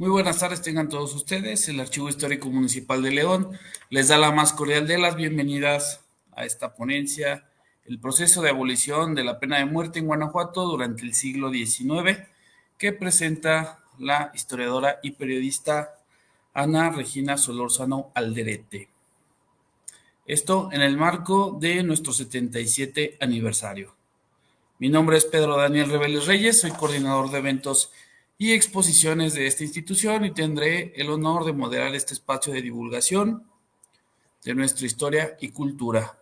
Muy buenas tardes, tengan todos ustedes. El Archivo Histórico Municipal de León les da la más cordial de las bienvenidas a esta ponencia, el proceso de abolición de la pena de muerte en Guanajuato durante el siglo XIX, que presenta la historiadora y periodista Ana Regina Solórzano Alderete. Esto en el marco de nuestro 77 aniversario. Mi nombre es Pedro Daniel Reveles Reyes, soy coordinador de eventos y exposiciones de esta institución y tendré el honor de moderar este espacio de divulgación de nuestra historia y cultura.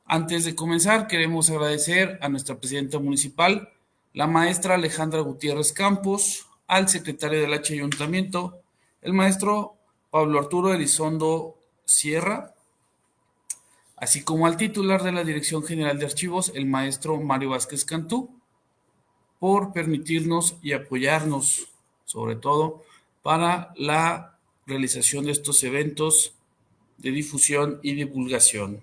Antes de comenzar, queremos agradecer a nuestra presidenta municipal, la maestra Alejandra Gutiérrez Campos, al secretario del Ayuntamiento, el maestro Pablo Arturo Elizondo Sierra, así como al titular de la Dirección General de Archivos, el maestro Mario Vázquez Cantú, por permitirnos y apoyarnos, sobre todo, para la realización de estos eventos de difusión y divulgación.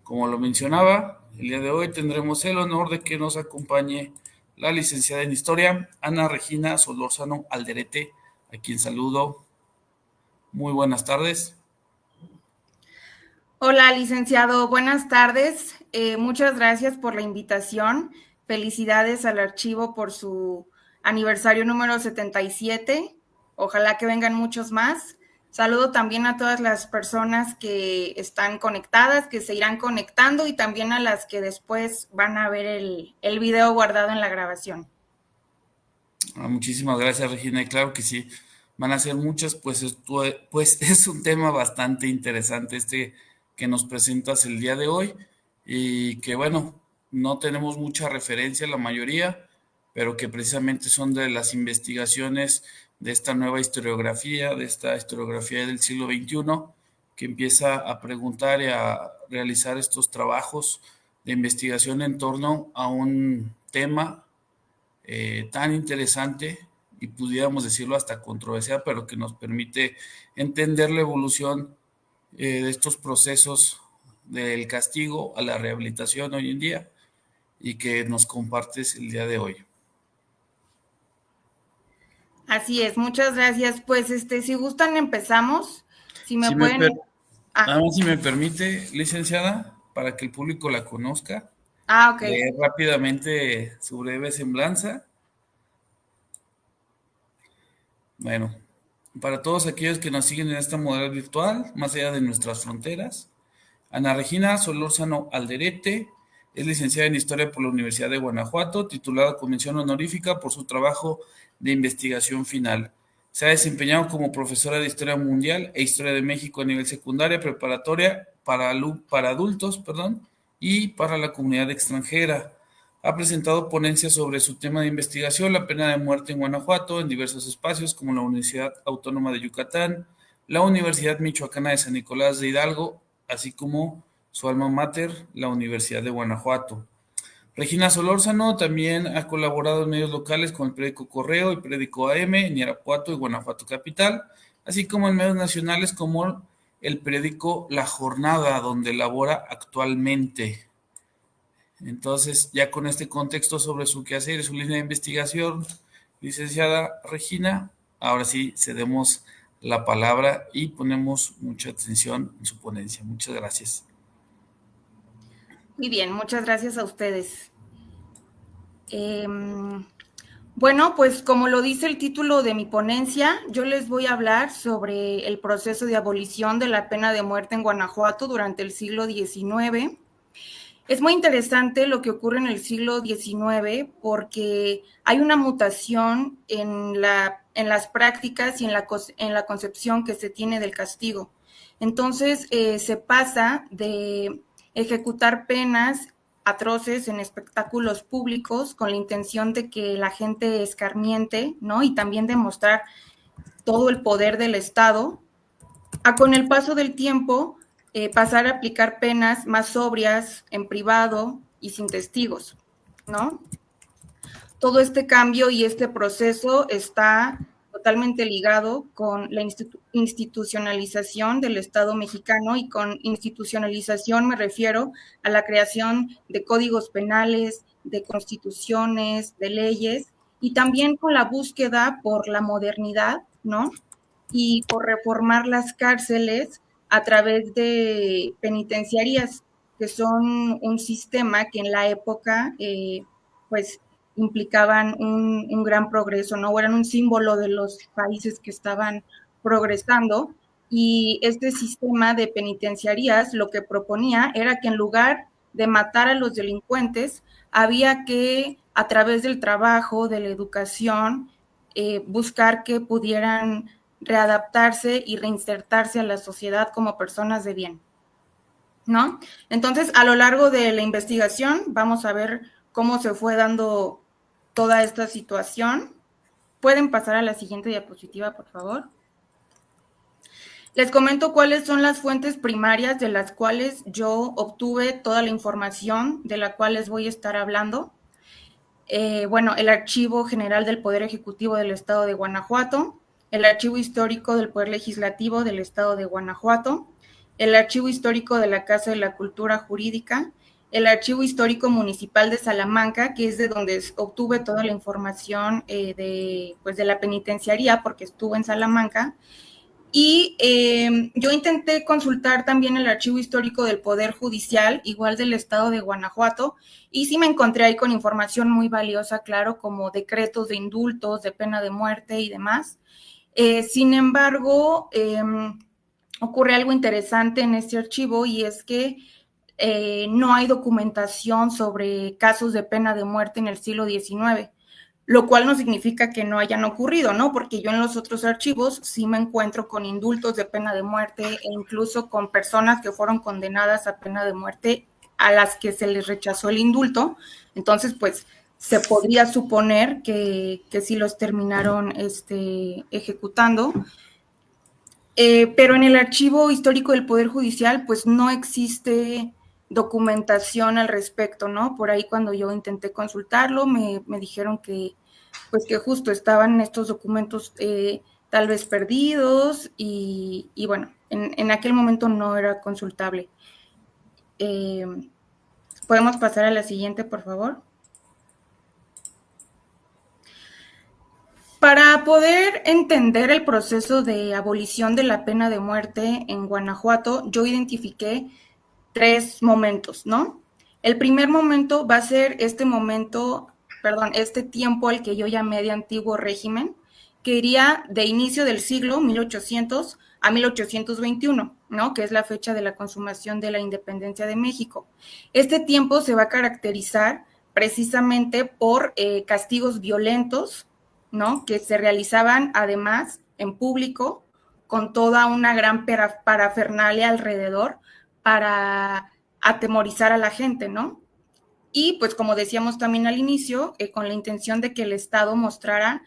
Como lo mencionaba, el día de hoy tendremos el honor de que nos acompañe la licenciada en Historia, Ana Regina Solórzano Alderete, a quien saludo. Muy buenas tardes. Hola, licenciado. Buenas tardes. Muchas gracias por la invitación. Felicidades al archivo por su aniversario número 77. Ojalá que vengan muchos más. Saludo también a todas las personas que están conectadas, que se irán conectando y también a las que después van a ver el video guardado en la grabación. Muchísimas gracias, Regina. Y claro que sí, van a ser muchas, pues es un tema bastante interesante que nos presentas el día de hoy y que bueno, no tenemos mucha referencia la mayoría, pero que precisamente son de las investigaciones de esta nueva historiografía, de esta historiografía del siglo XXI, que empieza a preguntar y a realizar estos trabajos de investigación en torno a un tema tan interesante y pudiéramos decirlo hasta controversial, pero que nos permite entender la evolución de estos procesos del castigo a la rehabilitación hoy en día y que nos compartes el día de hoy. Así es, muchas gracias. Pues si gustan empezamos. Si me Si me pueden. Nada más si me permite, licenciada, para que el público la conozca, Ok. leer rápidamente su breve semblanza. Bueno, para todos aquellos que nos siguen en esta modalidad virtual, más allá de nuestras fronteras, Ana Regina Solórzano Alderete es licenciada en Historia por la Universidad de Guanajuato, titulada con mención honorífica por su trabajo de investigación final. Se ha desempeñado como profesora de Historia Mundial e Historia de México a nivel secundaria, preparatoria, para adultos, y para la comunidad extranjera. Ha presentado ponencias sobre su tema de investigación, la pena de muerte en Guanajuato, en diversos espacios como la Universidad Autónoma de Yucatán, la Universidad Michoacana de San Nicolás de Hidalgo, así como su alma mater, la Universidad de Guanajuato. Regina Solórzano también ha colaborado en medios locales como el periódico Correo y el periódico AM en Irapuato y Guanajuato Capital, así como en medios nacionales como el periódico La Jornada, donde labora actualmente. Entonces, ya con este contexto sobre su quehacer y su línea de investigación, licenciada Regina, ahora sí cedemos la palabra y ponemos mucha atención en su ponencia. Muchas gracias. Muy bien, muchas gracias a ustedes. Bueno, pues como lo dice el título de mi ponencia, yo les voy a hablar sobre el proceso de abolición de la pena de muerte en Guanajuato durante el siglo XIX. Es muy interesante lo que ocurre en el siglo XIX porque hay una mutación en las prácticas y en la concepción que se tiene del castigo. Entonces, se pasa de ejecutar penas atroces en espectáculos públicos con la intención de que la gente escarmiente, ¿no? Y también demostrar todo el poder del Estado, a con el paso del tiempo pasar a aplicar penas más sobrias, en privado y sin testigos, ¿no? Todo este cambio y este proceso está totalmente ligado con la institucionalización del Estado mexicano, y con institucionalización me refiero a la creación de códigos penales, de constituciones, de leyes y también con la búsqueda por la modernidad, ¿no? Y por reformar las cárceles a través de penitenciarías, que son un sistema que en la época, pues, implicaban un gran progreso, ¿no? O eran un símbolo de los países que estaban progresando. Y este sistema de penitenciarías lo que proponía era que en lugar de matar a los delincuentes, había que, a través del trabajo, de la educación, buscar que pudieran readaptarse y reinsertarse a la sociedad como personas de bien, ¿no? Entonces, a lo largo de la investigación, vamos a ver cómo se fue dando toda esta situación. ¿Pueden pasar a la siguiente diapositiva, por favor? Les comento cuáles son las fuentes primarias de las cuales yo obtuve toda la información de la cual les voy a estar hablando. Bueno, el Archivo General del Poder Ejecutivo del Estado de Guanajuato, el Archivo Histórico del Poder Legislativo del Estado de Guanajuato, el Archivo Histórico de la Casa de la Cultura Jurídica, el Archivo Histórico Municipal de Salamanca, que es de donde obtuve toda la información pues de la penitenciaría, porque estuve en Salamanca. Y yo intenté consultar también el archivo histórico del Poder Judicial, igual del estado de Guanajuato, y sí me encontré ahí con información muy valiosa, claro, como decretos de indultos, de pena de muerte y demás. Sin embargo, ocurre algo interesante en este archivo y es que no hay documentación sobre casos de pena de muerte en el siglo XIX, lo cual no significa que no hayan ocurrido, ¿no? Porque yo en los otros archivos sí me encuentro con indultos de pena de muerte e incluso con personas que fueron condenadas a pena de muerte a las que se les rechazó el indulto. Entonces, pues, se podría suponer que sí los terminaron ejecutando. Pero en el archivo histórico del Poder Judicial, pues no existe documentación al respecto, ¿no? Por ahí cuando yo intenté consultarlo, me dijeron que, pues que justo estaban estos documentos tal vez perdidos y bueno, en aquel momento no era consultable. ¿Podemos pasar a la siguiente, por favor? Para poder entender el proceso de abolición de la pena de muerte en Guanajuato, yo identifiqué 3 momentos, ¿no? El primer momento va a ser este tiempo al que yo llamé de antiguo régimen, que iría de inicio del siglo 1800 a 1821, ¿no? Que es la fecha de la consumación de la independencia de México. Este tiempo se va a caracterizar precisamente por castigos violentos, ¿no? Que se realizaban además en público, con toda una gran parafernalia alrededor para atemorizar a la gente, ¿no? Y pues como decíamos también al inicio, con la intención de que el Estado mostrara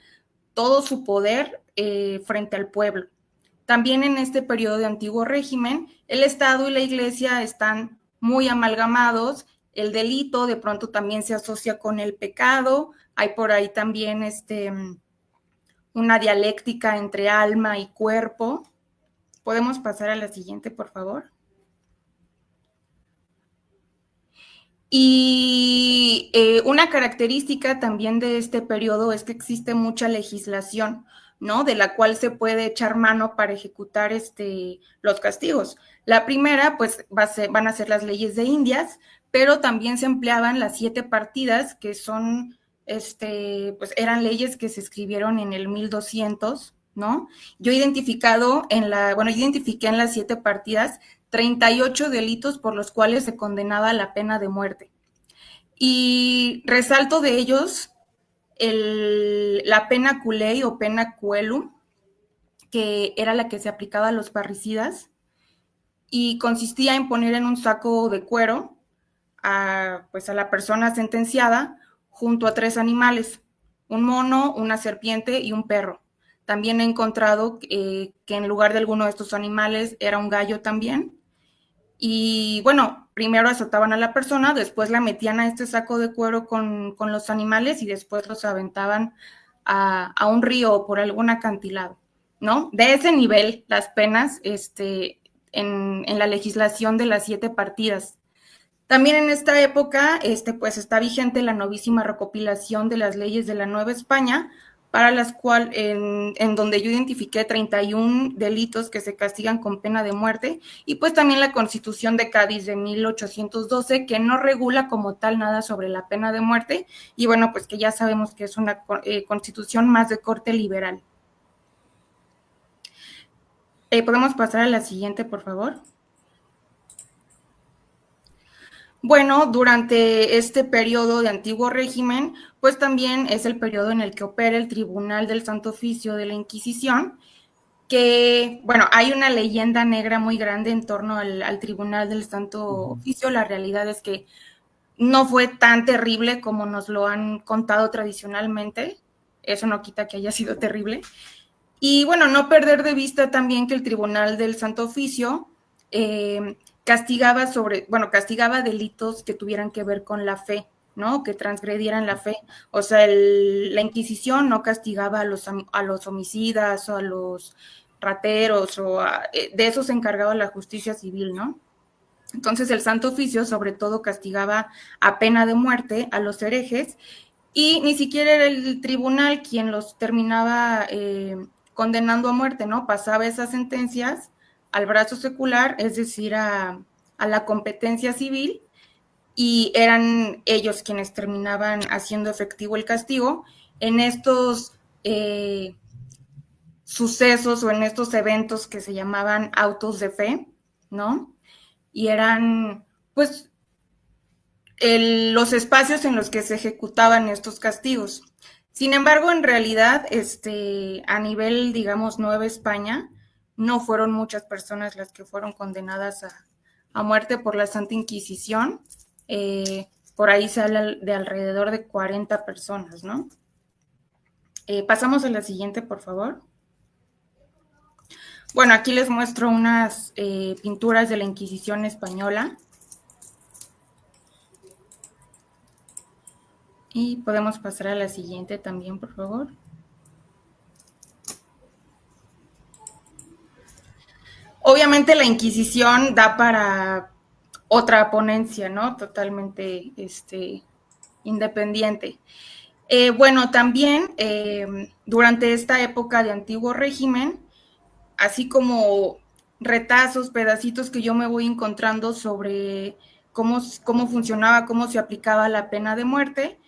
todo su poder frente al pueblo. También en este periodo de antiguo régimen, el Estado y la Iglesia están muy amalgamados, el delito de pronto también se asocia con el pecado, hay por ahí también una dialéctica entre alma y cuerpo. ¿Podemos pasar a la siguiente, por favor? Y una característica también de este periodo es que existe mucha legislación, ¿no? De la cual se puede echar mano para ejecutar los castigos. La primera, pues, van a ser las leyes de Indias, pero también se empleaban las 7 partidas, que son, pues, eran leyes que se escribieron en el 1200, ¿no? Yo identifiqué en las 7 partidas 38 delitos por los cuales se condenaba a la pena de muerte. Y resalto de ellos la pena culei o pena coelum, que era la que se aplicaba a los parricidas y consistía en poner en un saco de cuero pues a la persona sentenciada junto a 3 animales, un mono, una serpiente y un perro. También he encontrado que en lugar de alguno de estos animales era un gallo también. Y bueno, primero azotaban a la persona, después la metían a este saco de cuero con los animales y después los aventaban a un río o por algún acantilado, ¿no? De ese nivel las penas en la legislación de las 7 partidas. También en esta época, pues está vigente la novísima recopilación de las leyes de la Nueva España, para las cuales, en donde yo identifiqué 31 delitos que se castigan con pena de muerte, y pues también la Constitución de Cádiz de 1812, que no regula como tal nada sobre la pena de muerte, y bueno, pues que ya sabemos que es una constitución más de corte liberal. ¿Podemos pasar a la siguiente, por favor? Bueno, durante este periodo de antiguo régimen, pues también es el periodo en el que opera el Tribunal del Santo Oficio de la Inquisición, que, bueno, hay una leyenda negra muy grande en torno al Tribunal del Santo Oficio. La realidad es que no fue tan terrible como nos lo han contado tradicionalmente. Eso no quita que haya sido terrible. Y bueno, no perder de vista también que el Tribunal del Santo Oficio castigaba delitos que tuvieran que ver con la fe, ¿no? Que transgredieran la fe. O sea, la Inquisición no castigaba a los homicidas o a los rateros, de eso se encargaba la justicia civil, ¿no? Entonces el Santo Oficio sobre todo castigaba a pena de muerte a los herejes, y ni siquiera era el tribunal quien los terminaba condenando a muerte, ¿no? Pasaba esas sentencias al brazo secular, es decir, a la competencia civil, y eran ellos quienes terminaban haciendo efectivo el castigo en estos sucesos o en estos eventos que se llamaban autos de fe, ¿no? Y eran, pues, los espacios en los que se ejecutaban estos castigos. Sin embargo, en realidad, a nivel, digamos, Nueva España, no fueron muchas personas las que fueron condenadas a muerte por la Santa Inquisición. Por ahí se habla de alrededor de 40 personas, ¿no? Pasamos a la siguiente, por favor. Bueno, aquí les muestro unas pinturas de la Inquisición española. Y podemos pasar a la siguiente también, por favor. Obviamente la Inquisición da para otra ponencia, ¿no? Totalmente independiente. Bueno, también durante esta época de antiguo régimen, así como retazos, pedacitos que yo me voy encontrando sobre cómo funcionaba, cómo se aplicaba la pena de muerte,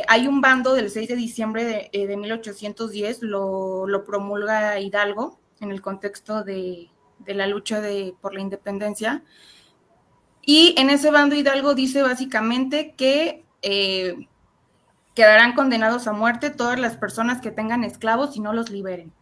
hay un bando del 6 de diciembre de 1810, lo promulga Hidalgo en el contexto de la lucha por la independencia, y en ese bando Hidalgo dice básicamente que quedarán condenados a muerte todas las personas que tengan esclavos y no los liberen.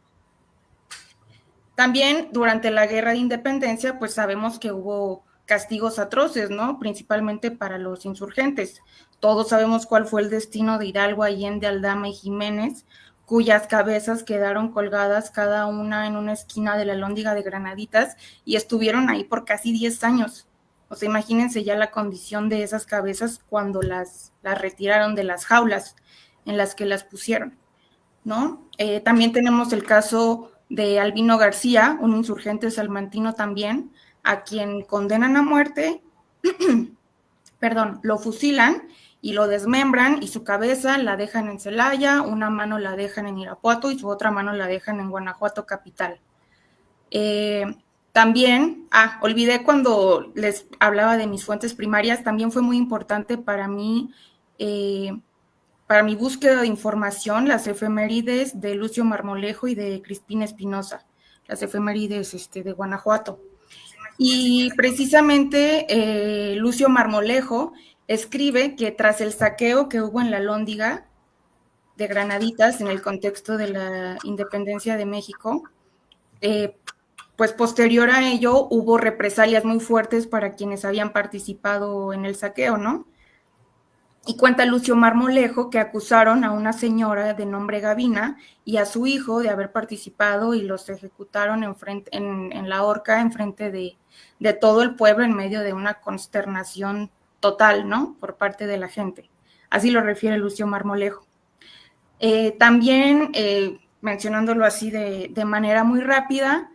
También durante la Guerra de Independencia, pues sabemos que hubo castigos atroces, ¿no? Principalmente para los insurgentes. Todos sabemos cuál fue el destino de Hidalgo, Allende, Aldama y Jiménez, cuyas cabezas quedaron colgadas cada una en una esquina de la Alhóndiga de Granaditas y estuvieron ahí por casi 10 años. O sea, imagínense ya la condición de esas cabezas cuando las retiraron de las jaulas en las que las pusieron, ¿no? También tenemos el caso de Albino García, un insurgente salmantino también, a quien condenan a muerte, lo fusilan y lo desmembran, y su cabeza la dejan en Celaya, una mano la dejan en Irapuato y su otra mano la dejan en Guanajuato capital. También, olvidé cuando les hablaba de mis fuentes primarias, también fue muy importante para mí, para mi búsqueda de información, las efemérides de Lucio Marmolejo y de Crispín Espinosa, las efemérides de Guanajuato. Y precisamente Lucio Marmolejo escribe que tras el saqueo que hubo en la Alhóndiga de Granaditas en el contexto de la independencia de México, pues posterior a ello hubo represalias muy fuertes para quienes habían participado en el saqueo, ¿no? Y cuenta Lucio Marmolejo que acusaron a una señora de nombre Gavina y a su hijo de haber participado, y los ejecutaron en la horca enfrente de todo el pueblo, en medio de una consternación total, ¿no? Por parte de la gente. Así lo refiere Lucio Marmolejo. También, mencionándolo así de manera muy rápida,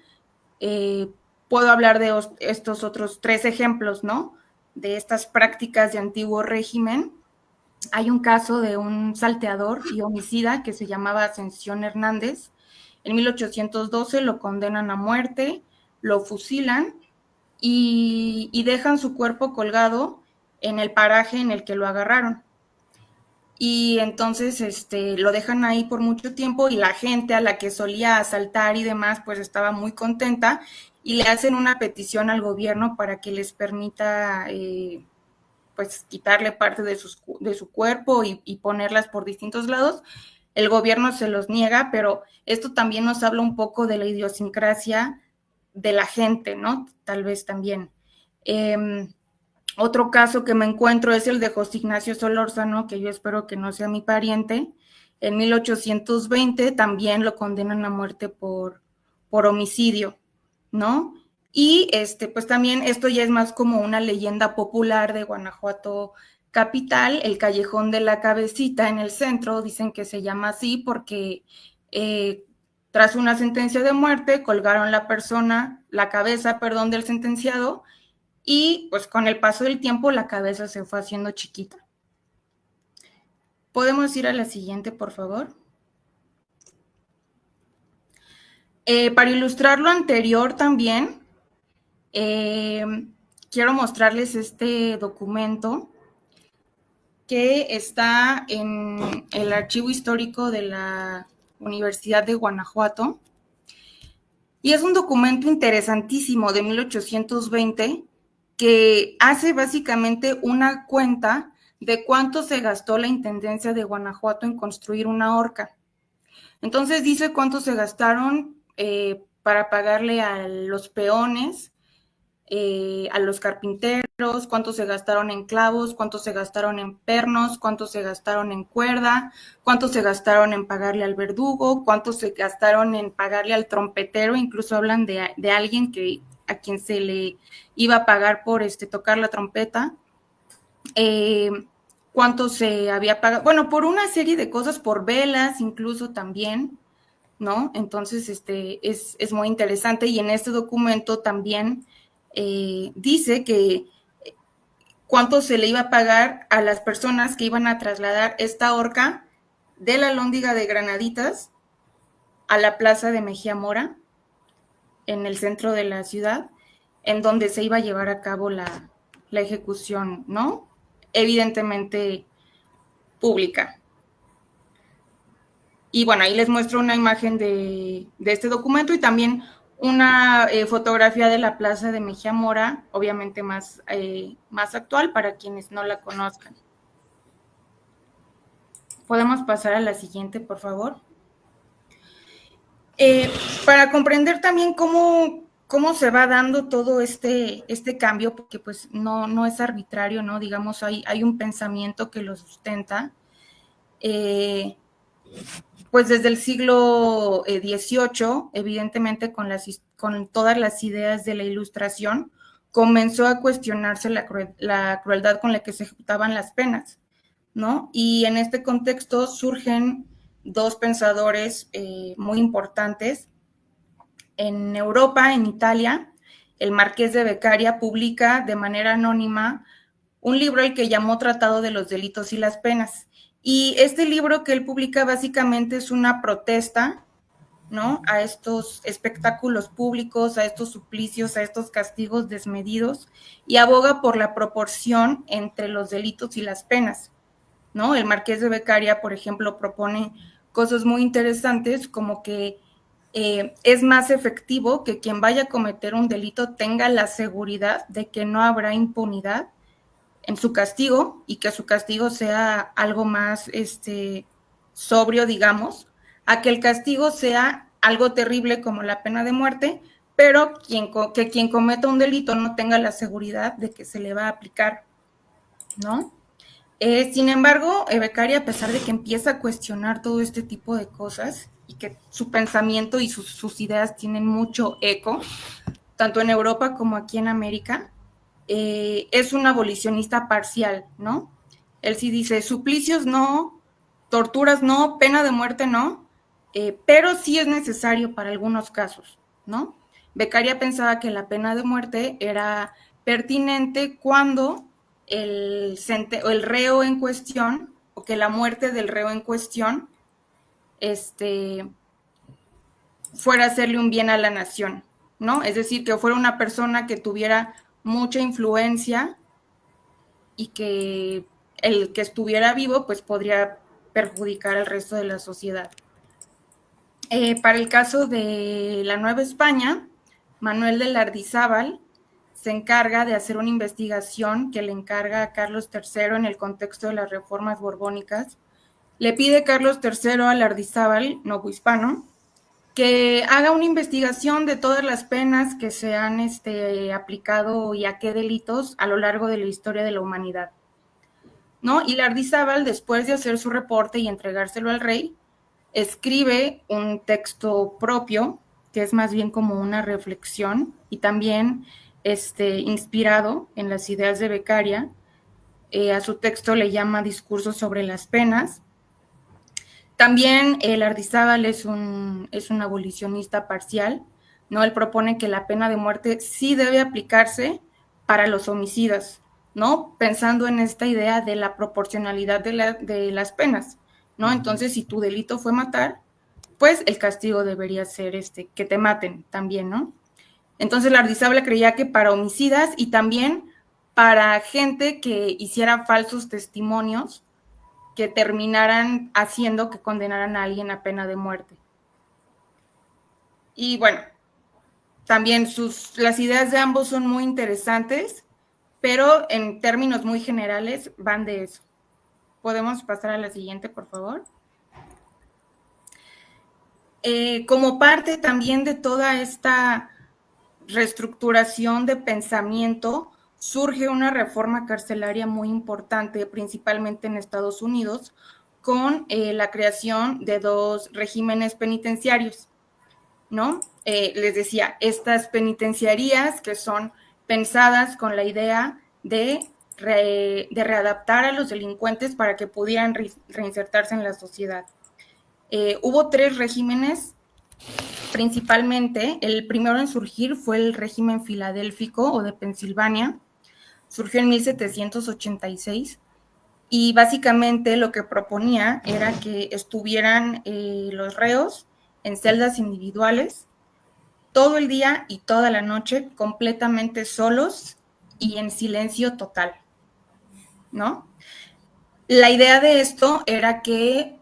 puedo hablar de estos otros 3 ejemplos, ¿no? de estas prácticas de antiguo régimen. Hay un caso de un salteador y homicida que se llamaba Ascensión Hernández. En 1812 lo condenan a muerte, lo fusilan y dejan su cuerpo colgado en el paraje en el que lo agarraron. Y entonces lo dejan ahí por mucho tiempo y la gente a la que solía asaltar y demás pues estaba muy contenta y le hacen una petición al gobierno para que les permita pues quitarle parte de su cuerpo y ponerlas por distintos lados. El gobierno se los niega, pero esto también nos habla un poco de la idiosincrasia de la gente, ¿no? Tal vez también. Otro caso que me encuentro es el de José Ignacio Solórzano, que yo espero que no sea mi pariente. En 1820 también lo condenan a muerte por homicidio, ¿no? Y pues también esto ya es más como una leyenda popular de Guanajuato capital, el Callejón de la Cabecita en el centro, dicen que se llama así porque tras una sentencia de muerte colgaron la cabeza del sentenciado, y pues con el paso del tiempo la cabeza se fue haciendo chiquita. ¿Podemos ir a la siguiente, por favor? Para ilustrar lo anterior también, quiero mostrarles este documento que está en el archivo histórico de la Universidad de Guanajuato. Y es un documento interesantísimo de 1820 que hace básicamente una cuenta de cuánto se gastó la Intendencia de Guanajuato en construir una horca. Entonces dice cuánto se gastaron para pagarle a los peones, a los carpinteros, cuánto se gastaron en clavos, cuánto se gastaron en pernos, cuánto se gastaron en cuerda, cuánto se gastaron en pagarle al verdugo, cuánto se gastaron en pagarle al trompetero. Incluso hablan de alguien a quien se le iba a pagar por tocar la trompeta, cuánto se había pagado, bueno, por una serie de cosas, por velas incluso también, ¿no? Entonces, es muy interesante, y en este documento también dice que cuánto se le iba a pagar a las personas que iban a trasladar esta horca de la Alhóndiga de Granaditas a la plaza de Mejía Mora, en el centro de la ciudad, en donde se iba a llevar a cabo la ejecución, ¿no? Evidentemente pública. Y bueno, ahí les muestro una imagen de este documento y también una fotografía de la plaza de Mejía Mora, obviamente más actual para quienes no la conozcan. ¿Podemos pasar a la siguiente, por favor? Para comprender también cómo se va dando todo este cambio, porque pues no es arbitrario, ¿no? Digamos, hay un pensamiento que lo sustenta. Pues desde el siglo XVIII, evidentemente con todas las ideas de la Ilustración, comenzó a cuestionarse la crueldad con la que se ejecutaban las penas, ¿no? Y en este contexto surgen dos pensadores muy importantes. En Europa, en Italia, el Marqués de Beccaria publica de manera anónima un libro el que llamó Tratado de los Delitos y las Penas. Y este libro que él publica básicamente es una protesta, ¿no?, a estos espectáculos públicos, a estos suplicios, a estos castigos desmedidos, y aboga por la proporción entre los delitos y las penas, ¿no? El Marqués de Beccaria, por ejemplo, propone cosas muy interesantes como que es más efectivo que quien vaya a cometer un delito tenga la seguridad de que no habrá impunidad en su castigo, y que su castigo sea algo más sobrio, digamos, a que el castigo sea algo terrible como la pena de muerte, pero que quien cometa un delito no tenga la seguridad de que se le va a aplicar, ¿no? Sin embargo, Beccaria, a pesar de que empieza a cuestionar todo este tipo de cosas y que su pensamiento y sus ideas tienen mucho eco, tanto en Europa como aquí en América, es un abolicionista parcial, ¿no? Él sí dice, suplicios no, torturas no, pena de muerte no, pero sí es necesario para algunos casos, ¿no? Beccaria pensaba que la pena de muerte era pertinente cuando el reo en cuestión, o que la muerte del reo en cuestión, fuera a hacerle un bien a la nación, ¿no? Es decir, que fuera una persona que tuviera mucha influencia y que el que estuviera vivo, pues podría perjudicar al resto de la sociedad. Para el caso de la Nueva España, Manuel de Lardizábal se encarga de hacer una investigación que le encarga a Carlos III en el contexto de las reformas borbónicas. Le pide Carlos III a Lardizábal, novohispano, que haga una investigación de todas las penas que se han aplicado y a qué delitos a lo largo de la historia de la humanidad, ¿no? Y Lardizábal, después de hacer su reporte y entregárselo al rey, escribe un texto propio, que es más bien como una reflexión, y también inspirado en las ideas de Beccaria. A su texto le llama Discurso sobre las penas. También Lardizábal es un abolicionista parcial, ¿no? Él propone que la pena de muerte sí debe aplicarse para los homicidas, ¿no? Pensando en esta idea de la proporcionalidad de las penas, ¿no? Entonces, si tu delito fue matar, pues el castigo debería ser que te maten también, ¿no? Entonces Lardizábal creía que para homicidas y también para gente que hiciera falsos testimonios que terminaran haciendo que condenaran a alguien a pena de muerte. Y bueno, también las ideas de ambos son muy interesantes, pero en términos muy generales van de eso. ¿Podemos pasar a la siguiente, por favor? Como parte también de toda esta reestructuración de pensamiento, surge una reforma carcelaria muy importante, principalmente en Estados Unidos, con la creación de 2 regímenes penitenciarios, ¿no? Les decía, estas penitenciarías que son pensadas con la idea de readaptar a los delincuentes para que pudieran reinsertarse en la sociedad. Hubo 3 regímenes, principalmente. El primero en surgir fue el régimen filadélfico o de Pensilvania. Surgió en 1786 y básicamente lo que proponía era que estuvieran los reos en celdas individuales todo el día y toda la noche, completamente solos y en silencio total, ¿no? La idea de esto era que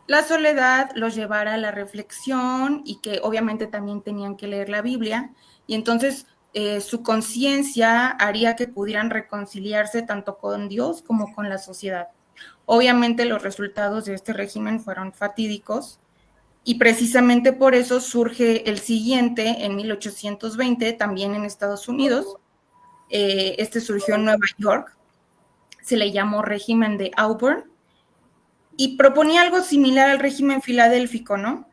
la soledad los llevara a la reflexión y que obviamente también tenían que leer la Biblia, y entonces su conciencia haría que pudieran reconciliarse tanto con Dios como con la sociedad. Obviamente los resultados de este régimen fueron fatídicos y precisamente por eso surge el siguiente en 1820, también en Estados Unidos. Surgió en Nueva York, se le llamó régimen de Auburn y proponía algo similar al régimen filadélfico, ¿no?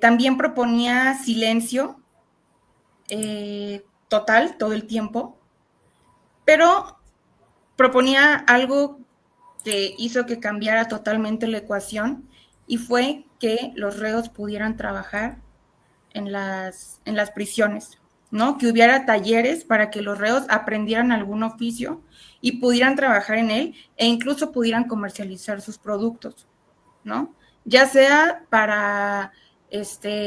También proponía silencio total todo el tiempo, pero proponía algo que hizo que cambiara totalmente la ecuación y fue que los reos pudieran trabajar en las prisiones, ¿no? Que hubiera talleres para que los reos aprendieran algún oficio y pudieran trabajar en él e incluso pudieran comercializar sus productos, ¿no? Ya sea para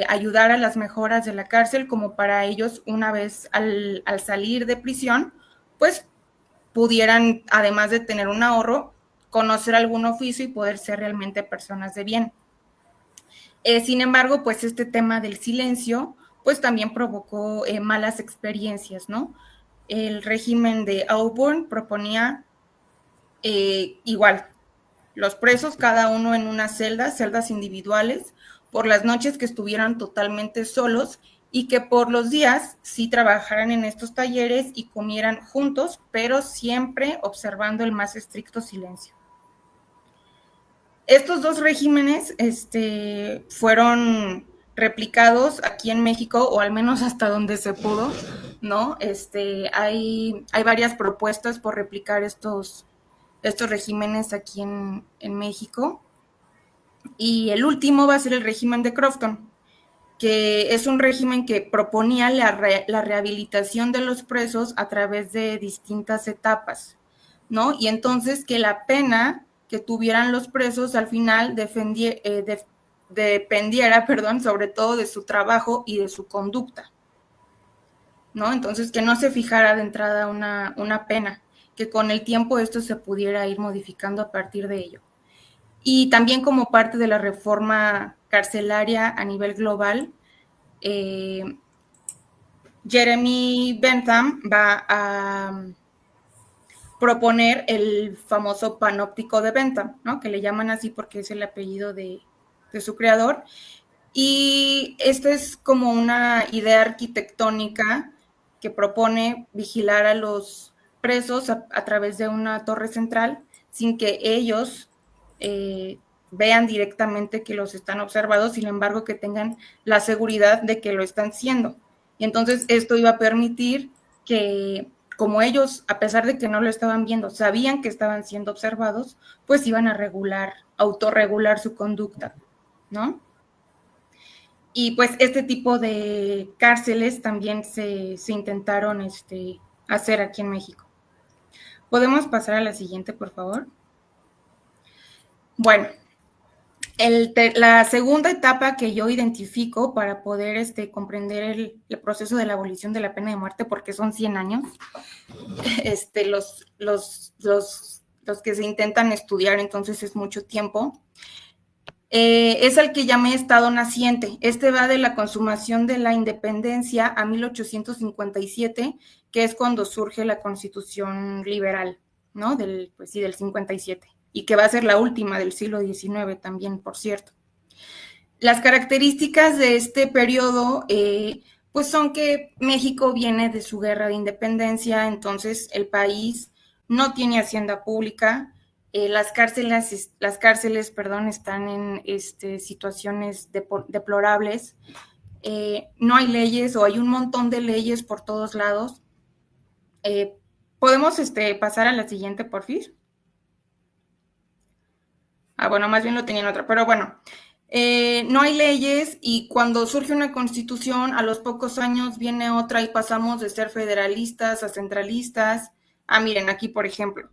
ayudar a las mejoras de la cárcel, como para ellos una vez al salir de prisión, pues pudieran, además de tener un ahorro, conocer algún oficio y poder ser realmente personas de bien. Sin embargo, pues este tema del silencio, pues también provocó malas experiencias, ¿no? El régimen de Auburn proponía igual, los presos cada uno en una celda, celdas individuales, por las noches que estuvieran totalmente solos y que por los días sí trabajaran en estos talleres y comieran juntos, pero siempre observando el más estricto silencio. Estos 2 regímenes fueron replicados aquí en México, o al menos hasta donde se pudo, ¿no? Hay varias propuestas por replicar estos regímenes aquí en México. Y el último va a ser el régimen de Crofton. que es un régimen que proponía la rehabilitación de los presos a través de distintas etapas, ¿no? Y entonces que la pena que tuvieran los presos al final dependiera, perdón, sobre todo de su trabajo y de su conducta, ¿no? Entonces que no se fijara de entrada una pena, que con el tiempo esto se pudiera ir modificando a partir de ello. Y también como parte de la reforma carcelaria a nivel global, Jeremy Bentham va a proponer el famoso panóptico de Bentham, ¿no? Que le llaman así porque es el apellido de su creador. Y esto es como una idea arquitectónica que propone vigilar a los presos a través de una torre central sin que ellos vean directamente que los están observados, sin embargo que tengan la seguridad de que lo están siendo. Y entonces esto iba a permitir que, como ellos, a pesar de que no lo estaban viendo, sabían que estaban siendo observados, pues iban a autorregular su conducta, ¿no? Y pues este tipo de cárceles también se intentaron hacer aquí en México. ¿Podemos pasar a la siguiente, por favor? Bueno, la segunda etapa que yo identifico para poder comprender el proceso de la abolición de la pena de muerte, porque son 100 años, los que se intentan estudiar, entonces es mucho tiempo, es el que llamé Estado naciente. Este va de la consumación de la independencia a 1857, que es cuando surge la Constitución liberal, ¿no? Del 57, y que va a ser la última del siglo XIX también, por cierto. Las características de este periodo, pues son que México viene de su guerra de independencia, entonces el país no tiene hacienda pública, las cárceles, están en situaciones deplorables, no hay leyes o hay un montón de leyes por todos lados. ¿Podemos pasar a la siguiente, porfis? Bueno, más bien lo tenía en otra, pero bueno. No hay leyes y cuando surge una constitución, a los pocos años viene otra y pasamos de ser federalistas a centralistas. Miren, aquí por ejemplo,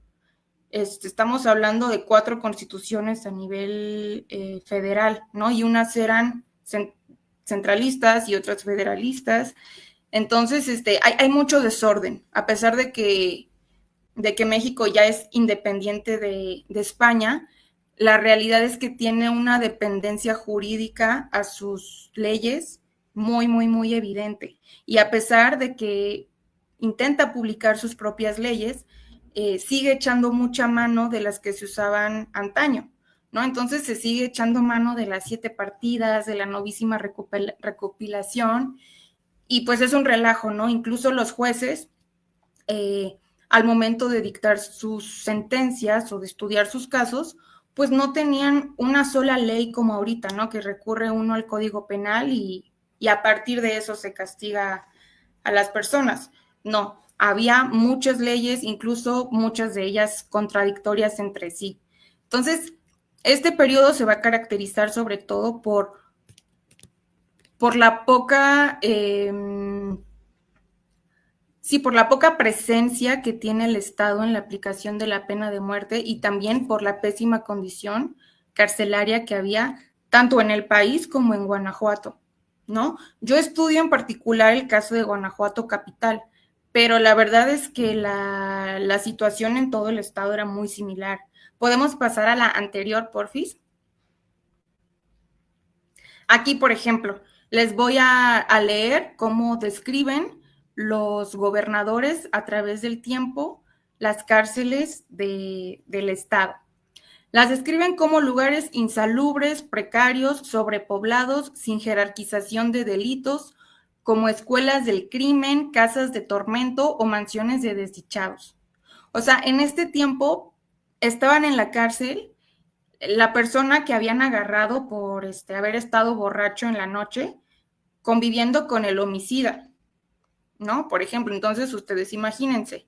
estamos hablando de 4 constituciones a nivel federal, ¿no? Y unas eran centralistas y otras federalistas. Entonces, hay mucho desorden, a pesar de que México ya es independiente de España. La realidad es que tiene una dependencia jurídica a sus leyes muy, muy, muy evidente. Y a pesar de que intenta publicar sus propias leyes, sigue echando mucha mano de las que se usaban antaño, ¿no? Entonces se sigue echando mano de las 7 partidas, de la novísima recopilación, y pues es un relajo, ¿no? Incluso los jueces, al momento de dictar sus sentencias o de estudiar sus casos, pues no tenían una sola ley como ahorita, ¿no? Que recurre uno al Código Penal y a partir de eso se castiga a las personas. No, había muchas leyes, incluso muchas de ellas contradictorias entre sí. Entonces, este periodo se va a caracterizar sobre todo por la poca... por la poca presencia que tiene el Estado en la aplicación de la pena de muerte y también por la pésima condición carcelaria que había tanto en el país como en Guanajuato, ¿no? Yo estudio en particular el caso de Guanajuato capital, pero la verdad es que la situación en todo el estado era muy similar. ¿Podemos pasar a la anterior, porfis? Aquí, por ejemplo, les voy a leer cómo describen los gobernadores a través del tiempo las cárceles del estado. Las describen como lugares insalubres, precarios, sobrepoblados, sin jerarquización de delitos, como escuelas del crimen, casas de tormento o mansiones de desdichados. O sea, en este tiempo estaban en la cárcel la persona que habían agarrado por haber estado borracho en la noche, conviviendo con el homicida, ¿no? Por ejemplo, entonces ustedes imagínense.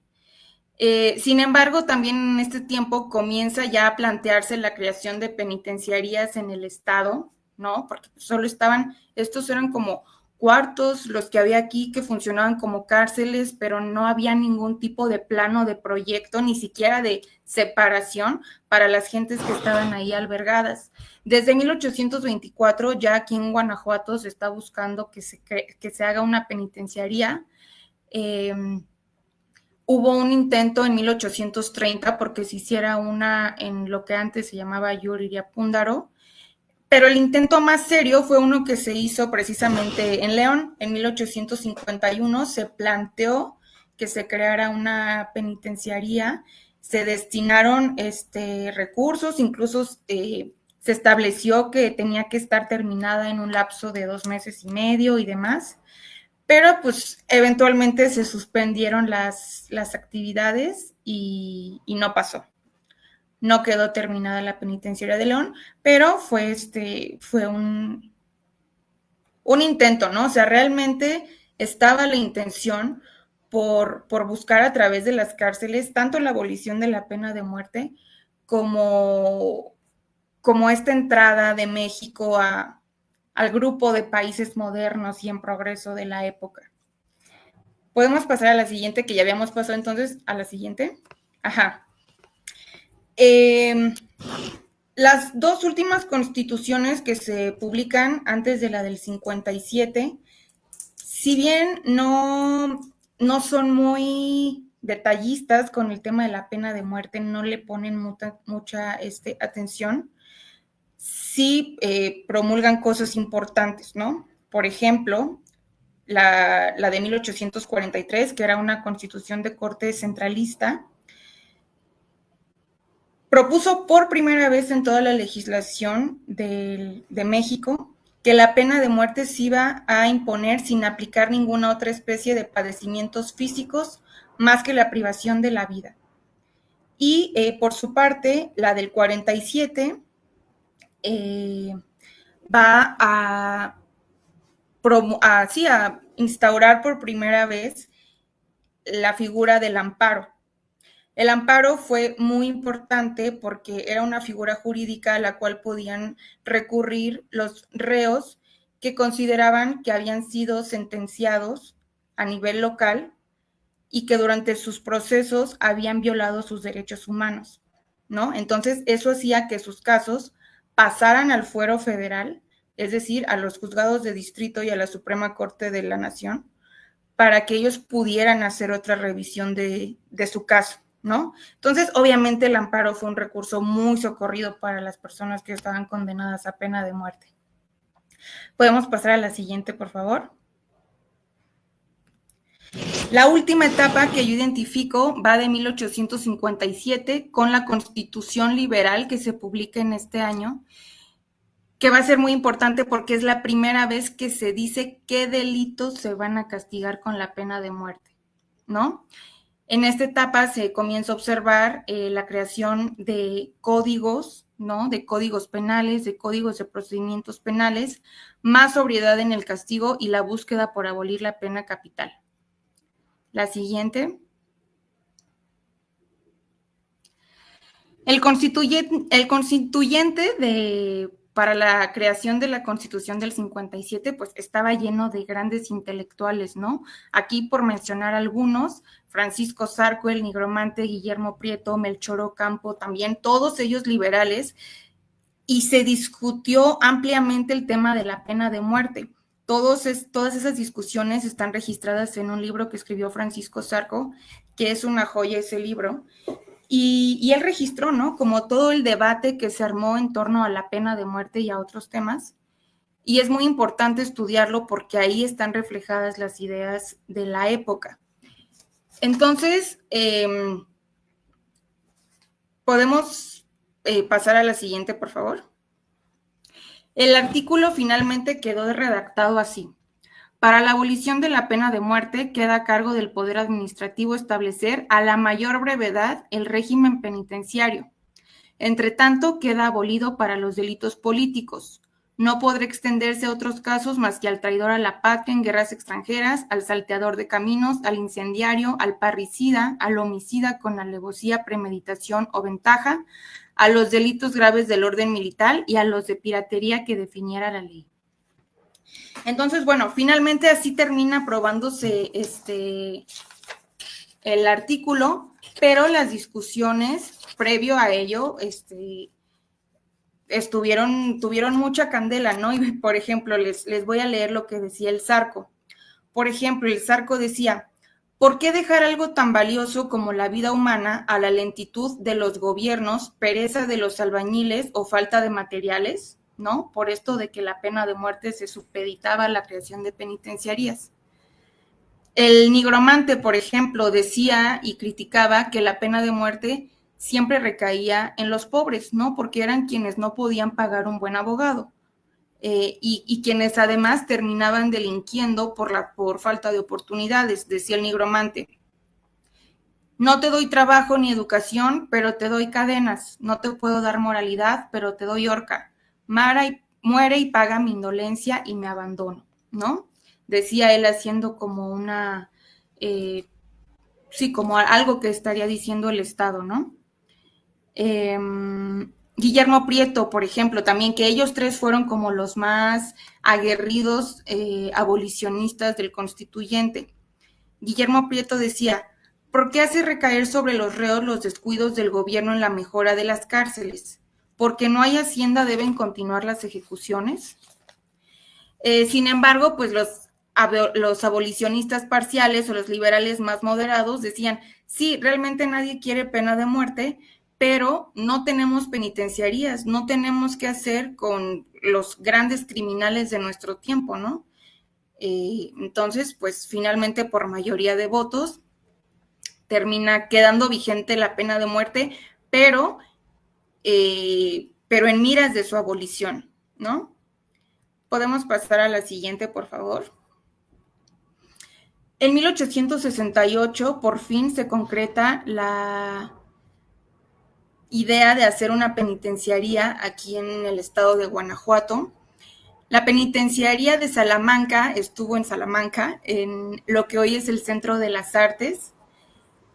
Sin embargo, también en este tiempo comienza ya a plantearse la creación de penitenciarías en el estado, ¿no? Porque solo estos eran como cuartos, los que había aquí que funcionaban como cárceles, pero no había ningún tipo de plano de proyecto, ni siquiera de separación para las gentes que estaban ahí albergadas. Desde 1824, ya aquí en Guanajuato se está buscando que se haga una penitenciaría. Hubo un intento en 1830 porque se hiciera una en lo que antes se llamaba Yuriria Púndaro, pero el intento más serio fue uno que se hizo precisamente en León. En 1851 se planteó que se creara una penitenciaría, se destinaron recursos, incluso se estableció que tenía que estar terminada en un lapso de 2 meses y medio y demás, pero pues eventualmente se suspendieron las actividades y no pasó. No quedó terminada la penitenciaria de León, pero fue un intento, ¿no? O sea, realmente estaba la intención por buscar a través de las cárceles tanto la abolición de la pena de muerte como esta entrada de México al grupo de países modernos y en progreso de la época. Podemos pasar a la siguiente, que ya habíamos pasado entonces a la siguiente. Ajá. Las dos últimas constituciones que se publican antes de la del 57, si bien no son muy detallistas con el tema de la pena de muerte, no le ponen mucha atención, sí promulgan cosas importantes, ¿no? Por ejemplo, la de 1843, que era una constitución de corte centralista, propuso por primera vez en toda la legislación de México que la pena de muerte se iba a imponer sin aplicar ninguna otra especie de padecimientos físicos más que la privación de la vida. Y por su parte, la del 47 va a instaurar por primera vez la figura del amparo. El amparo fue muy importante porque era una figura jurídica a la cual podían recurrir los reos que consideraban que habían sido sentenciados a nivel local y que durante sus procesos habían violado sus derechos humanos, ¿no? Entonces, eso hacía que sus casos pasaran al fuero federal, es decir, a los juzgados de distrito y a la Suprema Corte de la Nación, para que ellos pudieran hacer otra revisión de su caso, ¿no? Entonces, obviamente, el amparo fue un recurso muy socorrido para las personas que estaban condenadas a pena de muerte. Podemos pasar a la siguiente, por favor. La última etapa que yo identifico va de 1857 con la Constitución Liberal que se publica en este año, que va a ser muy importante porque es la primera vez que se dice qué delitos se van a castigar con la pena de muerte, ¿no? En esta etapa se comienza a observar la creación de códigos, ¿no? De códigos penales, de códigos de procedimientos penales, más sobriedad en el castigo y la búsqueda por abolir la pena capital. La siguiente. El constituyente para la creación de la Constitución del 57, pues estaba lleno de grandes intelectuales, ¿no? Aquí, por mencionar algunos, Francisco Zarco, el nigromante, Guillermo Prieto, Melchor Ocampo, también todos ellos liberales, y se discutió ampliamente el tema de la pena de muerte. Todas esas discusiones están registradas en un libro que escribió Francisco Zarco, que es una joya ese libro, y él registró, ¿no? Como todo el debate que se armó en torno a la pena de muerte y a otros temas, y es muy importante estudiarlo porque ahí están reflejadas las ideas de la época. Entonces, podemos pasar a la siguiente, por favor. El artículo finalmente quedó redactado así. Para la abolición de la pena de muerte queda a cargo del Poder Administrativo establecer a la mayor brevedad el régimen penitenciario. Entre tanto, queda abolido para los delitos políticos, No podrá extenderse a otros casos más que al traidor a la patria en guerras extranjeras, al salteador de caminos, al incendiario, al parricida, al homicida con alevosía, premeditación o ventaja, a los delitos graves del orden militar y a los de piratería que definiera la ley. Entonces, bueno, finalmente así termina aprobándose el artículo, pero las discusiones previo a ello tuvieron mucha candela, ¿no? Y, por ejemplo, les voy a leer lo que decía el Zarco. Por ejemplo, el Zarco decía, ¿por qué dejar algo tan valioso como la vida humana a la lentitud de los gobiernos, pereza de los albañiles o falta de materiales? ¿No? Por esto de que la pena de muerte se supeditaba a la creación de penitenciarías. El nigromante, por ejemplo, decía y criticaba que la pena de muerte siempre recaía en los pobres, ¿no? Porque eran quienes no podían pagar un buen abogado y quienes además terminaban delinquiendo por falta de oportunidades, decía el nigromante. No te doy trabajo ni educación, pero te doy cadenas. No te puedo dar moralidad, pero te doy horca. Muere y paga mi indolencia y me abandono, ¿no? Decía él haciendo como como algo que estaría diciendo el Estado, ¿no? Guillermo Prieto, por ejemplo, también, que ellos tres fueron como los más aguerridos abolicionistas del constituyente. Guillermo Prieto decía, ¿por qué hace recaer sobre los reos los descuidos del gobierno en la mejora de las cárceles? ¿Porque no hay hacienda deben continuar las ejecuciones? Sin embargo, pues los abolicionistas parciales o los liberales más moderados decían, sí, realmente nadie quiere pena de muerte, pero no tenemos penitenciarías, no tenemos qué hacer con los grandes criminales de nuestro tiempo, ¿no? Entonces, pues finalmente por mayoría de votos termina quedando vigente la pena de muerte, pero en miras de su abolición, ¿no? Podemos pasar a la siguiente, por favor. En 1868, por fin se concreta la idea de hacer una penitenciaría aquí en el estado de Guanajuato. La penitenciaría de Salamanca estuvo en Salamanca, en lo que hoy es el Centro de las Artes.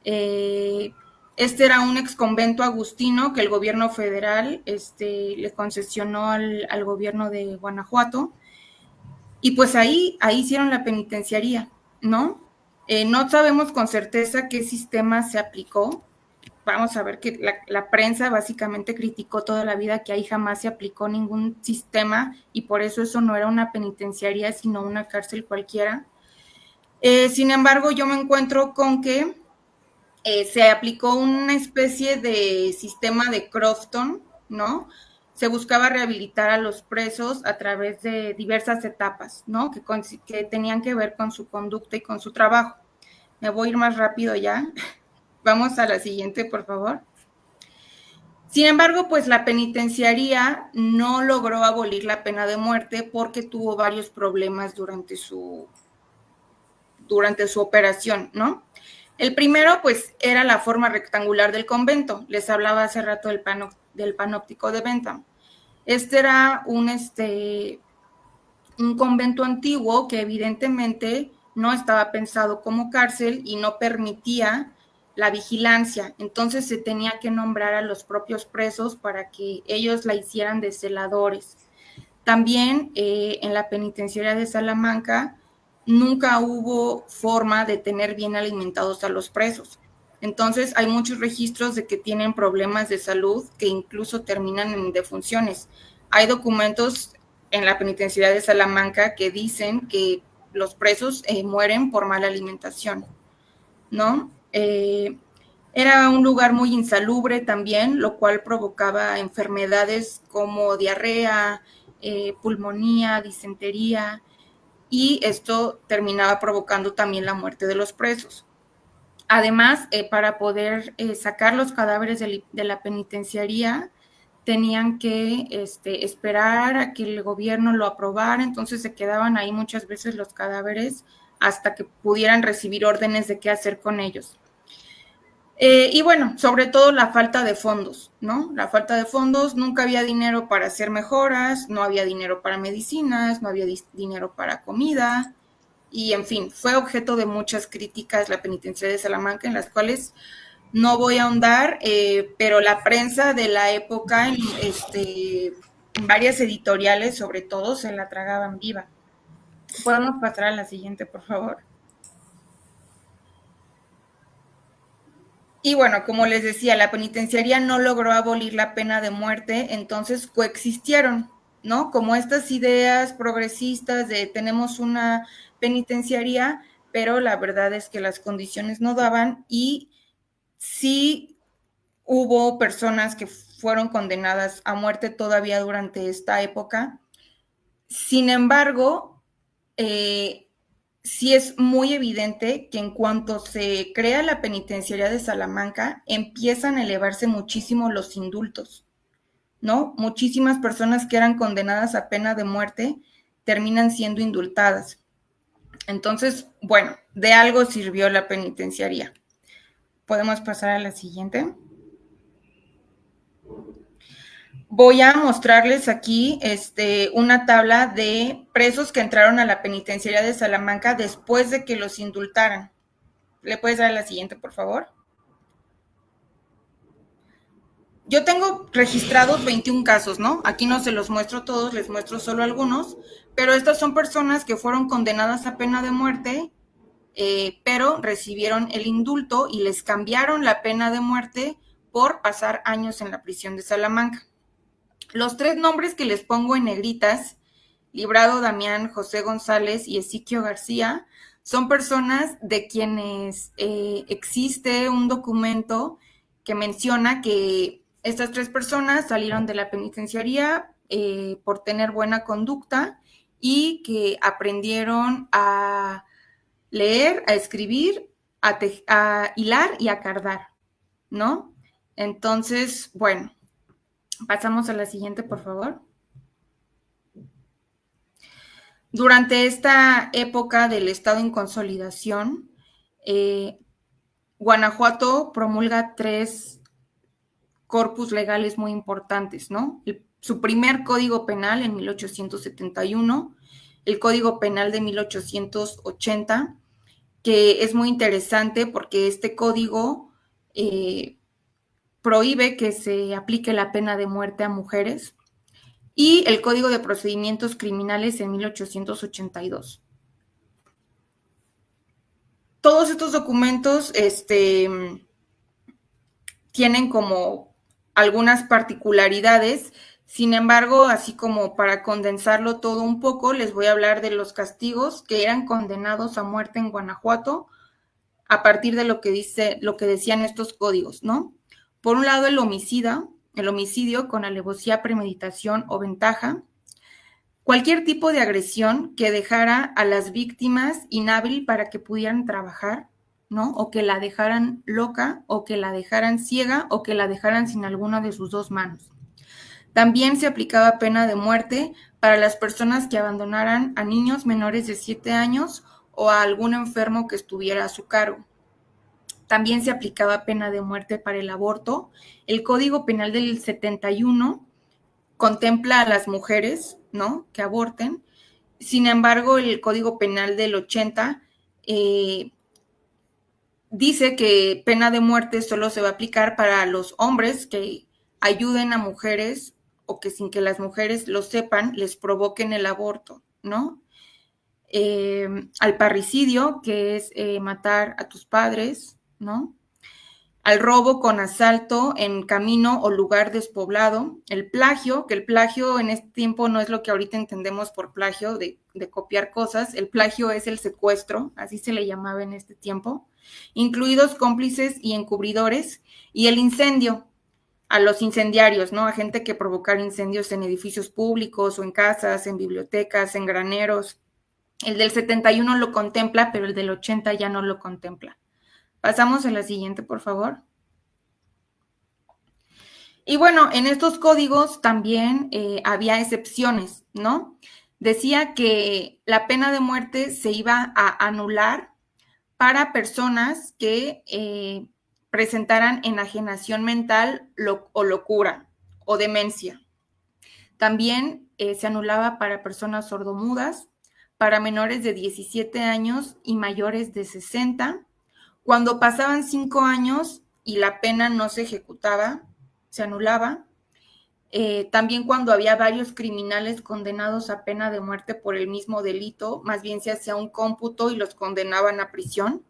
Este era un exconvento agustino que el gobierno federal le concesionó al gobierno de Guanajuato. Y pues ahí hicieron la penitenciaría, ¿no? No sabemos con certeza qué sistema se aplicó. Vamos a ver que la prensa básicamente criticó toda la vida que ahí jamás se aplicó ningún sistema y por eso no era una penitenciaría, sino una cárcel cualquiera. Sin embargo, yo me encuentro con que se aplicó una especie de sistema de Crofton, ¿no? Se buscaba rehabilitar a los presos a través de diversas etapas, ¿no? Que tenían que ver con su conducta y con su trabajo. Me voy a ir más rápido ya. Vamos a la siguiente, por favor. Sin embargo, pues la penitenciaría no logró abolir la pena de muerte porque tuvo varios problemas durante su operación, ¿no? El primero, pues, era la forma rectangular del convento. Les hablaba hace rato del panóptico de Bentham. Este era un convento antiguo que evidentemente no estaba pensado como cárcel y no permitía la vigilancia. Entonces se tenía que nombrar a los propios presos para que ellos la hicieran de celadores. También en la penitenciaría de Salamanca nunca hubo forma de tener bien alimentados a los presos. Entonces hay muchos registros de que tienen problemas de salud que incluso terminan en defunciones. Hay documentos en la penitenciaría de Salamanca que dicen que los presos mueren por mala alimentación, ¿no? Era un lugar muy insalubre también, lo cual provocaba enfermedades como diarrea, pulmonía, disentería, y esto terminaba provocando también la muerte de los presos. Además, para poder sacar los cadáveres de la penitenciaría, tenían que esperar a que el gobierno lo aprobara, entonces se quedaban ahí muchas veces los cadáveres hasta que pudieran recibir órdenes de qué hacer con ellos. Y bueno, sobre todo la falta de fondos, ¿no? La falta de fondos, nunca había dinero para hacer mejoras, no había dinero para medicinas, no había dinero para comida, y en fin, fue objeto de muchas críticas la penitenciaria de Salamanca, en las cuales no voy a ahondar, pero la prensa de la época, en varias editoriales sobre todo, se la tragaban viva. Podemos pasar a la siguiente, por favor. Y bueno, como les decía, la penitenciaría no logró abolir la pena de muerte, entonces coexistieron, ¿no? Como estas ideas progresistas de tenemos una penitenciaría, pero la verdad es que las condiciones no daban y sí hubo personas que fueron condenadas a muerte todavía durante esta época. Sin embargo, sí es muy evidente que en cuanto se crea la penitenciaría de Salamanca, empiezan a elevarse muchísimo los indultos, ¿no? Muchísimas personas que eran condenadas a pena de muerte terminan siendo indultadas. Entonces, bueno, de algo sirvió la penitenciaría. Podemos pasar a la siguiente. Voy a mostrarles aquí una tabla de presos que entraron a la penitenciaría de Salamanca después de que los indultaran. ¿Le puedes dar a la siguiente, por favor? Yo tengo registrados 21 casos, ¿no? Aquí no se los muestro todos, les muestro solo algunos, pero estas son personas que fueron condenadas a pena de muerte, pero recibieron el indulto y les cambiaron la pena de muerte por pasar años en la prisión de Salamanca. Los 3 nombres que les pongo en negritas, Librado Damián, José González y Ezequiel García, son personas de quienes existe un documento que menciona que estas 3 personas salieron de la penitenciaría por tener buena conducta y que aprendieron a leer, a escribir, a hilar y a cardar, ¿no? Entonces, bueno, pasamos a la siguiente, por favor. Durante esta época del Estado en consolidación, Guanajuato promulga 3 corpus legales muy importantes, ¿no? Su primer código penal en 1871, el Código Penal de 1880, que es muy interesante porque este código prohíbe que se aplique la pena de muerte a mujeres, y el Código de Procedimientos Criminales en 1882. Todos estos documentos tienen como algunas particularidades, sin embargo, así como para condensarlo todo un poco, les voy a hablar de los castigos que eran condenados a muerte en Guanajuato a partir de lo que decían estos códigos, ¿no? Por un lado, el homicidio con alevosía, premeditación o ventaja, cualquier tipo de agresión que dejara a las víctimas inhábil para que pudieran trabajar, ¿no? O que la dejaran loca, o que la dejaran ciega, o que la dejaran sin alguna de sus 2 manos. También se aplicaba pena de muerte para las personas que abandonaran a niños menores de 7 años o a algún enfermo que estuviera a su cargo. También se aplicaba pena de muerte para el aborto. El Código Penal del 71 contempla a las mujeres, ¿no?, que aborten. Sin embargo, el Código Penal del 80 dice que pena de muerte solo se va a aplicar para los hombres que ayuden a mujeres o que sin que las mujeres lo sepan les provoquen el aborto, ¿no? Al parricidio, que es matar a tus padres, ¿no? Al robo con asalto en camino o lugar despoblado, el plagio, que el plagio en este tiempo no es lo que ahorita entendemos por plagio, de copiar cosas, el plagio es el secuestro, así se le llamaba en este tiempo, incluidos cómplices y encubridores, y el incendio, a los incendiarios, ¿no? A gente que provocara incendios en edificios públicos o en casas, en bibliotecas, en graneros. El del 71 lo contempla, pero el del 80 ya no lo contempla. Pasamos a la siguiente, por favor. Y bueno, en estos códigos también había excepciones, ¿no? Decía que la pena de muerte se iba a anular para personas que presentaran enajenación mental o locura o demencia. También se anulaba para personas sordomudas, para menores de 17 años y mayores de 60. Cuando pasaban 5 años y la pena no se ejecutaba, se anulaba. También cuando había varios criminales condenados a pena de muerte por el mismo delito, más bien se hacía un cómputo y los condenaban a prisión.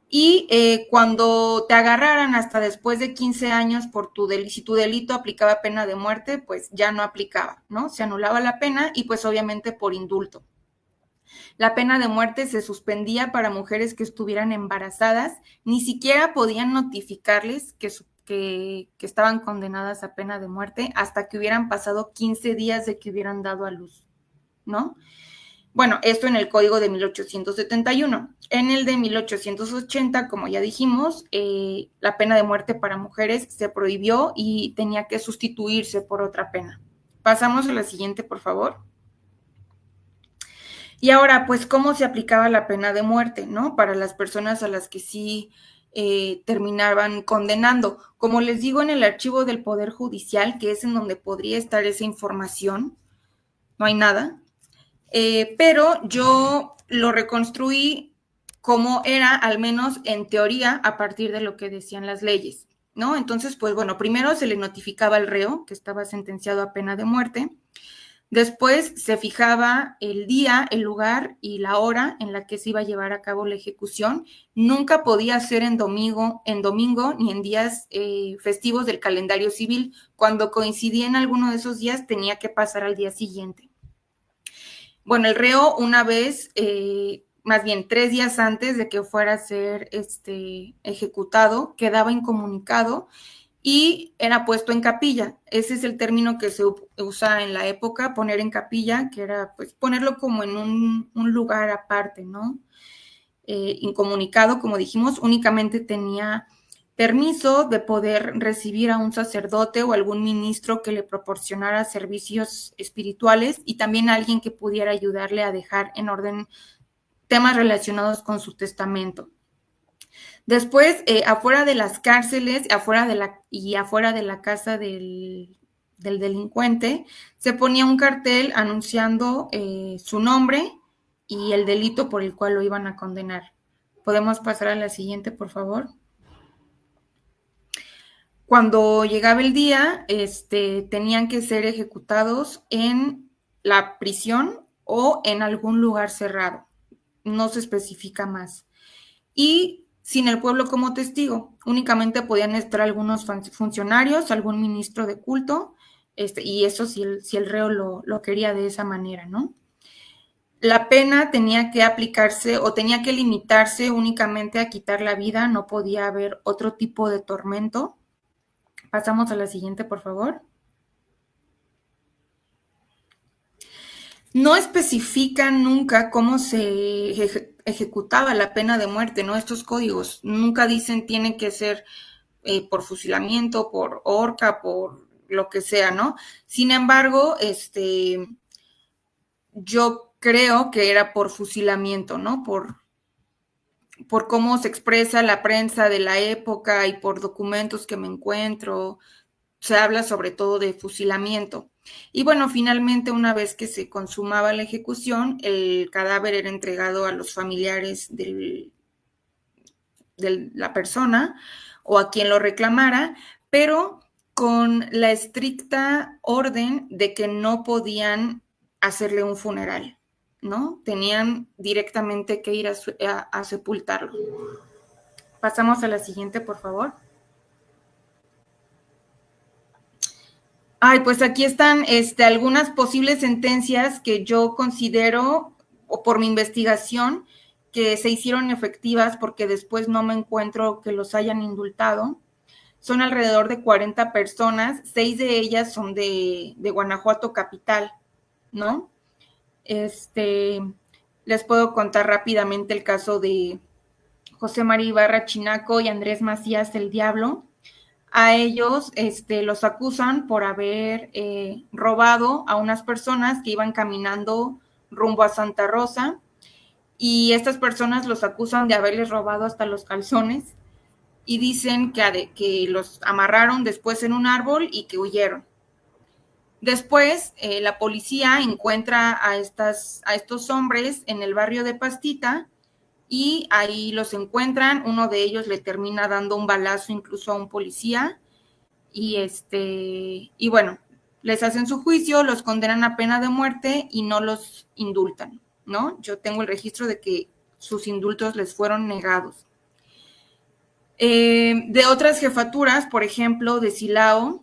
Y cuando te agarraran hasta después de 15 años por si tu delito aplicaba pena de muerte, pues ya no aplicaba, ¿no? Se anulaba la pena y pues obviamente por indulto. La pena de muerte se suspendía para mujeres que estuvieran embarazadas, ni siquiera podían notificarles que estaban condenadas a pena de muerte hasta que hubieran pasado 15 días de que hubieran dado a luz, ¿no? Bueno, esto en el Código de 1871. En el de 1880, como ya dijimos, la pena de muerte para mujeres se prohibió y tenía que sustituirse por otra pena. Pasamos a la siguiente, por favor. Y ahora, pues, ¿cómo se aplicaba la pena de muerte, no? Para las personas a las que sí terminaban condenando. Como les digo, en el archivo del Poder Judicial, que es en donde podría estar esa información, no hay nada. Pero yo lo reconstruí como era, al menos en teoría, a partir de lo que decían las leyes, ¿no? Entonces, pues bueno, primero se le notificaba al reo que estaba sentenciado a pena de muerte. Después se fijaba el día, el lugar y la hora en la que se iba a llevar a cabo la ejecución. Nunca podía ser en domingo ni en días festivos del calendario civil. Cuando coincidía en alguno de esos días, tenía que pasar al día siguiente. Bueno, el reo una vez, más bien 3 días antes de que fuera a ser ejecutado, quedaba incomunicado y era puesto en capilla. Ese es el término que se usa en la época, poner en capilla, que era pues ponerlo como en un lugar aparte, ¿no? Incomunicado, como dijimos, únicamente tenía permiso de poder recibir a un sacerdote o algún ministro que le proporcionara servicios espirituales y también a alguien que pudiera ayudarle a dejar en orden temas relacionados con su testamento. Después, afuera de las cárceles afuera de la casa del delincuente, se ponía un cartel anunciando su nombre y el delito por el cual lo iban a condenar. ¿Podemos pasar a la siguiente, por favor? Cuando llegaba el día, tenían que ser ejecutados en la prisión o en algún lugar cerrado. No se especifica más. Y sin el pueblo como testigo. Únicamente podían estar algunos funcionarios, algún ministro de culto, y eso si el reo lo quería de esa manera, ¿no? La pena tenía que aplicarse o tenía que limitarse únicamente a quitar la vida, no podía haber otro tipo de tormento. Pasamos a la siguiente, por favor. No especifican nunca cómo se ejecutaba la pena de muerte, ¿no? Estos códigos nunca dicen tiene que ser por fusilamiento, por horca, por lo que sea, ¿no? Sin embargo, yo creo que era por fusilamiento, ¿no? Por cómo se expresa la prensa de la época y por documentos que me encuentro, se habla sobre todo de fusilamiento. Y bueno, finalmente, una vez que se consumaba la ejecución, el cadáver era entregado a los familiares de la persona o a quien lo reclamara, pero con la estricta orden de que no podían hacerle un funeral, ¿no? Tenían directamente que ir a sepultarlo. Pasamos a la siguiente, por favor. Ay, pues aquí están algunas posibles sentencias que yo considero, o por mi investigación, que se hicieron efectivas porque después no me encuentro que los hayan indultado. Son alrededor de 40 personas, 6 de ellas son de Guanajuato capital, ¿no? Les puedo contar rápidamente el caso de José María Ibarra Chinaco y Andrés Macías el Diablo. A ellos los acusan por haber robado a unas personas que iban caminando rumbo a Santa Rosa, y estas personas los acusan de haberles robado hasta los calzones. y dicen que los amarraron después en un árbol y que huyeron. Después, la policía encuentra a estos hombres en el barrio de Pastita y ahí los encuentran. Uno de ellos le termina dando un balazo incluso a un policía y bueno, les hacen su juicio, los condenan a pena de muerte y no los indultan, ¿no? Yo tengo el registro de que sus indultos les fueron negados. De otras jefaturas, por ejemplo, de Silao,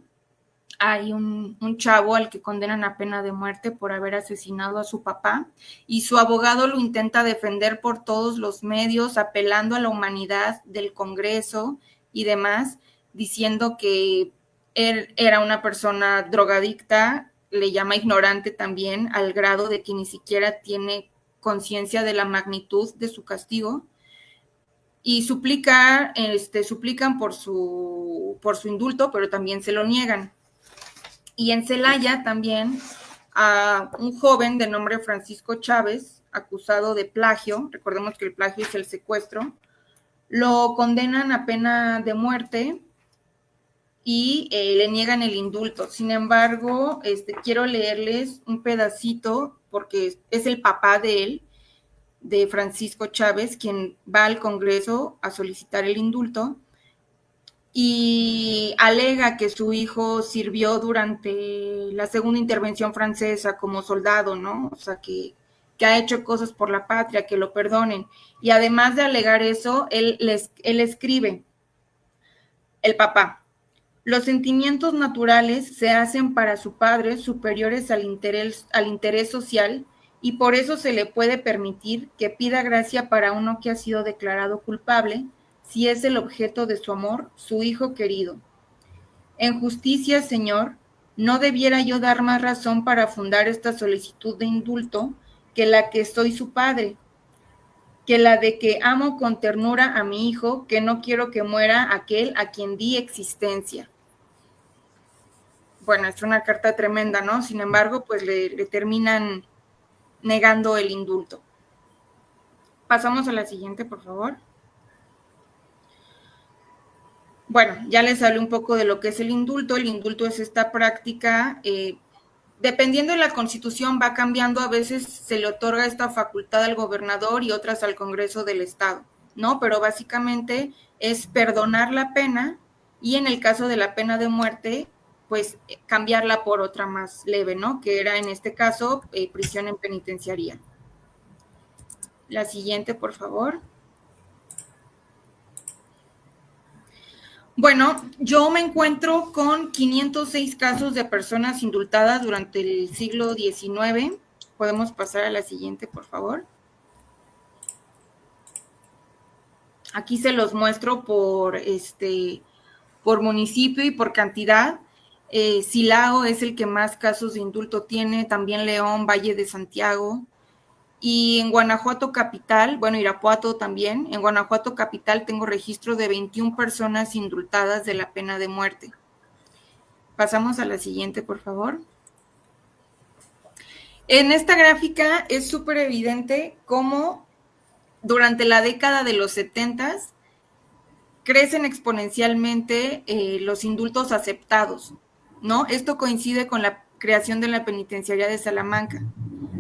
hay un chavo al que condenan a pena de muerte por haber asesinado a su papá y su abogado lo intenta defender por todos los medios, apelando a la humanidad del Congreso y demás, diciendo que él era una persona drogadicta, le llama ignorante también, al grado de que ni siquiera tiene conciencia de la magnitud de su castigo, y suplican por su indulto, pero también se lo niegan. Y en Celaya también a un joven de nombre Francisco Chávez, acusado de plagio, recordemos que el plagio es el secuestro, lo condenan a pena de muerte y le niegan el indulto. Sin embargo, quiero leerles un pedacito porque es el papá de él, de Francisco Chávez, quien va al Congreso a solicitar el indulto y alega que su hijo sirvió durante la segunda intervención francesa como soldado, ¿no? O sea, que ha hecho cosas por la patria, que lo perdonen. Y además de alegar eso, él escribe, el papá: los sentimientos naturales se hacen para su padre superiores al interés social, y por eso se le puede permitir que pida gracia para uno que ha sido declarado culpable, si es el objeto de su amor, su hijo querido. En justicia, Señor, no debiera yo dar más razón para fundar esta solicitud de indulto que la que soy su padre, que la de que amo con ternura a mi hijo, que no quiero que muera aquel a quien di existencia. Bueno, es una carta tremenda, ¿no? Sin embargo, pues le terminan negando el indulto. Pasamos a la siguiente, por favor. Bueno, ya les hablé un poco de lo que es el indulto. El indulto es esta práctica, dependiendo de la Constitución va cambiando, a veces se le otorga esta facultad al gobernador y otras al Congreso del Estado, ¿no? Pero básicamente es perdonar la pena y en el caso de la pena de muerte, pues cambiarla por otra más leve, ¿no? Que era en este caso prisión en penitenciaría. La siguiente, por favor. Bueno, yo me encuentro con 506 casos de personas indultadas durante el siglo XIX. Podemos pasar a la siguiente, por favor. Aquí se los muestro por municipio y por cantidad. Silao es el que más casos de indulto tiene, también León, Valle de Santiago. Y en Guanajuato capital, bueno, Irapuato también, en Guanajuato capital tengo registro de 21 personas indultadas de la pena de muerte. Pasamos a la siguiente, por favor. En esta gráfica es súper evidente cómo durante la década de los 70 crecen exponencialmente los indultos aceptados, ¿no? Esto coincide con la creación de la penitenciaría de Salamanca.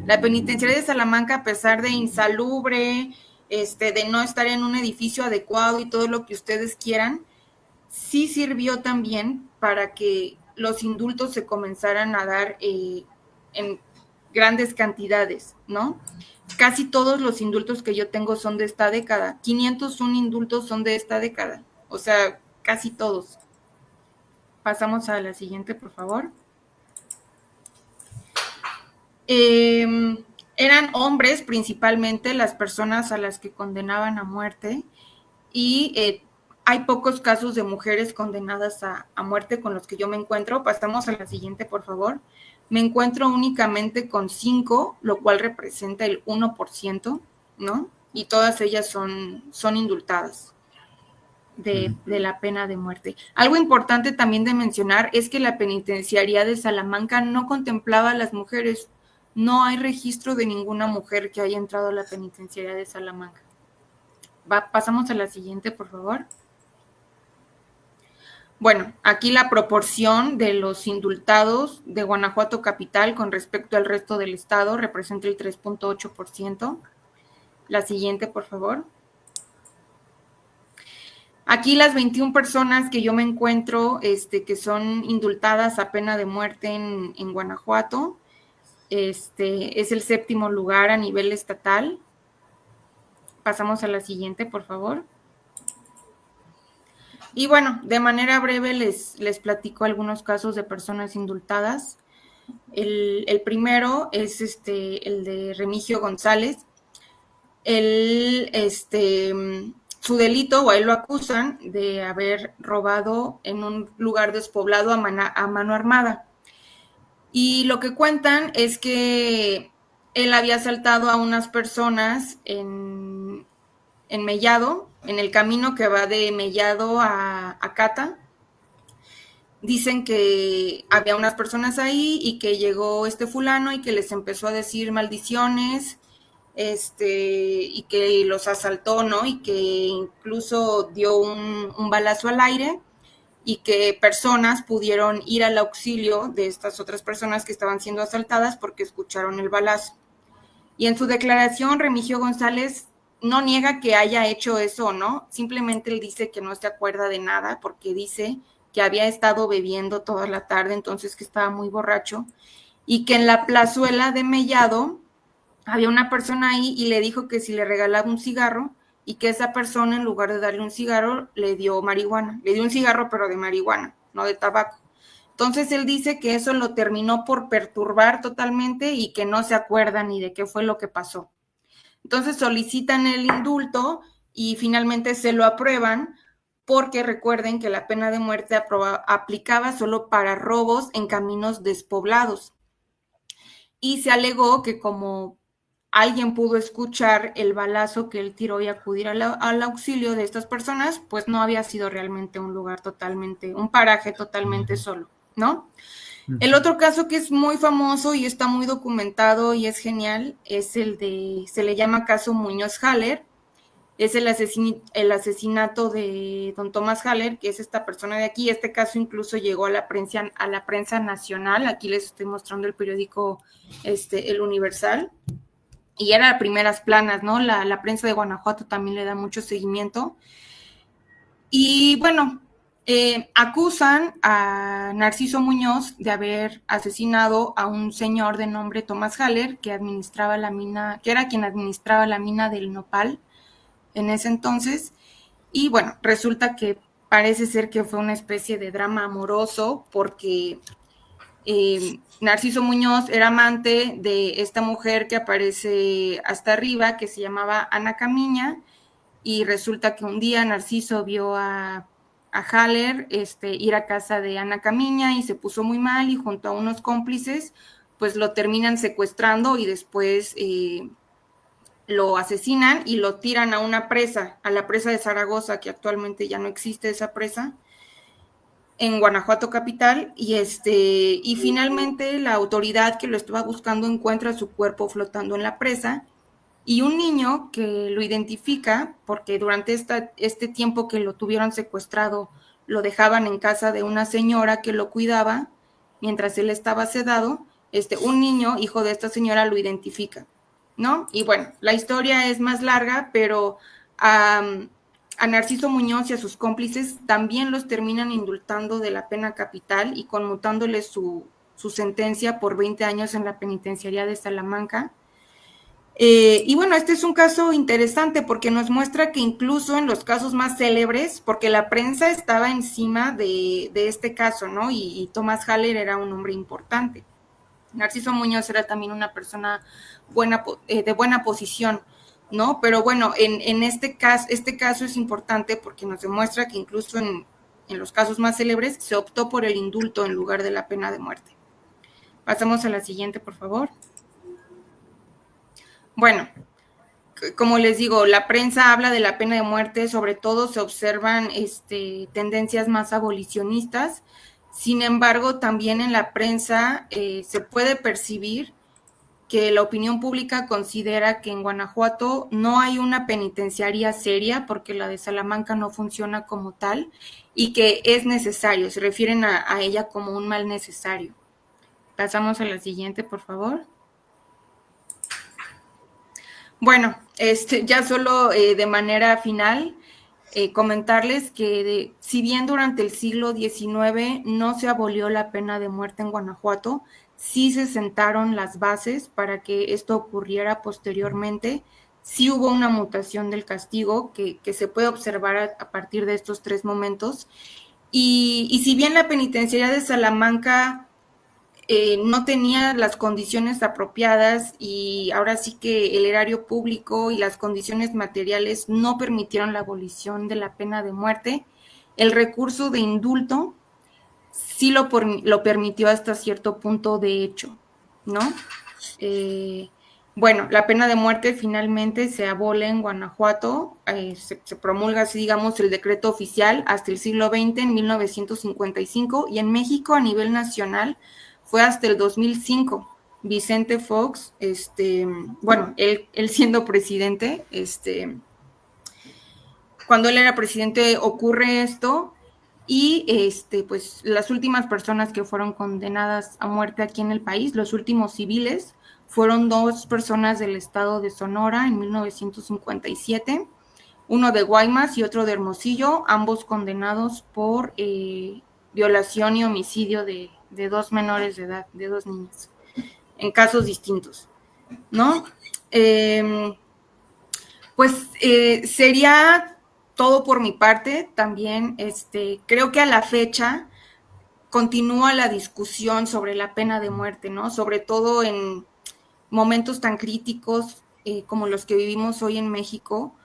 La penitenciaría de Salamanca, a pesar de insalubre, de no estar en un edificio adecuado y todo lo que ustedes quieran, sí sirvió también para que los indultos se comenzaran a dar en grandes cantidades, ¿no? Casi todos los indultos que yo tengo son de esta década. 501 indultos son de esta década. O sea, casi todos. Pasamos a la siguiente, por favor. Eran hombres principalmente las personas a las que condenaban a muerte y hay pocos casos de mujeres condenadas a muerte con los que yo me encuentro. Pasamos a la siguiente, por favor. Me encuentro únicamente con 5, lo cual representa el 1%, ¿no? Y todas ellas son indultadas de la pena de muerte. Algo importante también de mencionar es que la penitenciaría de Salamanca no contemplaba a las mujeres. No hay registro de ninguna mujer que haya entrado a la penitenciaría de Salamanca. Pasamos a la siguiente, por favor. Bueno, aquí la proporción de los indultados de Guanajuato capital con respecto al resto del estado representa el 3.8%. La siguiente, por favor. Aquí las 21 personas que yo me encuentro, que son indultadas a pena de muerte en Guanajuato, es el 7º lugar a nivel estatal. Pasamos a la siguiente, por favor. Y bueno, de manera breve les platico algunos casos de personas indultadas. El primero es el de Remigio González. Él, su delito, o a él lo acusan de haber robado en un lugar despoblado a mano armada. Y lo que cuentan es que él había asaltado a unas personas en Mellado, en el camino que va de Mellado a Cata. Dicen que había unas personas ahí y que llegó este fulano y que les empezó a decir maldiciones, y que los asaltó, ¿no? Y que incluso dio un balazo al aire y que personas pudieron ir al auxilio de estas otras personas que estaban siendo asaltadas porque escucharon el balazo. Y en su declaración, Remigio González no niega que haya hecho eso o no, simplemente él dice que no se acuerda de nada porque dice que había estado bebiendo toda la tarde, entonces que estaba muy borracho, y que en la plazuela de Mellado había una persona ahí y le dijo que si le regalaba un cigarro y que esa persona en lugar de darle un cigarro le dio marihuana, le dio un cigarro pero de marihuana, no de tabaco. Entonces él dice que eso lo terminó por perturbar totalmente y que no se acuerda ni de qué fue lo que pasó. Entonces solicitan el indulto y finalmente se lo aprueban porque recuerden que la pena de muerte aplicaba solo para robos en caminos despoblados. Y se alegó que como alguien pudo escuchar el balazo que él tiró y acudir al auxilio de estas personas, pues no había sido realmente un lugar totalmente, un paraje totalmente solo, ¿no? El otro caso que es muy famoso y está muy documentado y es genial es el de, se le llama caso Muñoz Haller, es el asesinato de don Tomás Haller, que es esta persona de aquí. Este caso incluso llegó a la prensa nacional. Aquí les estoy mostrando el periódico El Universal. Y era a primeras planas, ¿no? La prensa de Guanajuato también le da mucho seguimiento. Y bueno, acusan a Narciso Muñoz de haber asesinado a un señor de nombre Tomás Haller, que administraba la mina, que era quien administraba la mina del Nopal en ese entonces. Y bueno, resulta que parece ser que fue una especie de drama amoroso porque Narciso Muñoz era amante de esta mujer que aparece hasta arriba, que se llamaba Ana Camiña, y resulta que un día Narciso vio a Haller ir a casa de Ana Camiña y se puso muy mal y junto a unos cómplices pues lo terminan secuestrando y después lo asesinan y lo tiran a una presa, a la presa de Zaragoza, que actualmente ya no existe esa presa, en Guanajuato capital, y finalmente la autoridad que lo estaba buscando encuentra su cuerpo flotando en la presa y un niño que lo identifica, porque durante este tiempo que lo tuvieron secuestrado lo dejaban en casa de una señora que lo cuidaba mientras él estaba sedado, un niño, hijo de esta señora, lo identifica, ¿no? Y bueno, la historia es más larga, pero a Narciso Muñoz y a sus cómplices también los terminan indultando de la pena capital y conmutándoles su sentencia por 20 años en la penitenciaría de Salamanca. Y bueno, este es un caso interesante porque nos muestra que incluso en los casos más célebres, porque la prensa estaba encima de este caso, ¿no? Y Tomás Haller era un hombre importante. Narciso Muñoz era también una persona de buena posición, ¿no? Pero bueno, en este caso es importante porque nos demuestra que incluso en los casos más célebres se optó por el indulto en lugar de la pena de muerte. Pasamos a la siguiente, por favor. Bueno, como les digo, la prensa habla de la pena de muerte, sobre todo se observan tendencias más abolicionistas. Sin embargo, también en la prensa se puede percibir que la opinión pública considera que en Guanajuato no hay una penitenciaría seria porque la de Salamanca no funciona como tal y que es necesario, se refieren a ella como un mal necesario. Pasamos a la siguiente, por favor. Bueno, ya solo de manera final, comentarles que si bien durante el siglo XIX no se abolió la pena de muerte en Guanajuato, sí se sentaron las bases para que esto ocurriera posteriormente. Sí hubo una mutación del castigo que se puede observar a partir de estos tres momentos. Y si bien la penitenciaría de Salamanca no tenía las condiciones apropiadas y ahora sí que el erario público y las condiciones materiales no permitieron la abolición de la pena de muerte, el recurso de indulto sí lo permitió hasta cierto punto de hecho, ¿no? Bueno, la pena de muerte finalmente se abole en Guanajuato, se promulga así, digamos, el decreto oficial hasta el siglo XX, en 1955, y en México a nivel nacional fue hasta el 2005. Vicente Fox, bueno, él siendo presidente, cuando él era presidente ocurre esto y pues las últimas personas que fueron condenadas a muerte aquí en el país, los últimos civiles, fueron dos personas del estado de Sonora en 1957, uno de Guaymas y otro de Hermosillo, ambos condenados por violación y homicidio de dos menores de edad, de dos niñas, en casos distintos, ¿no? Pues sería todo por mi parte. También creo que a la fecha continúa la discusión sobre la pena de muerte, ¿no? Sobre todo en momentos tan críticos como los que vivimos hoy en México,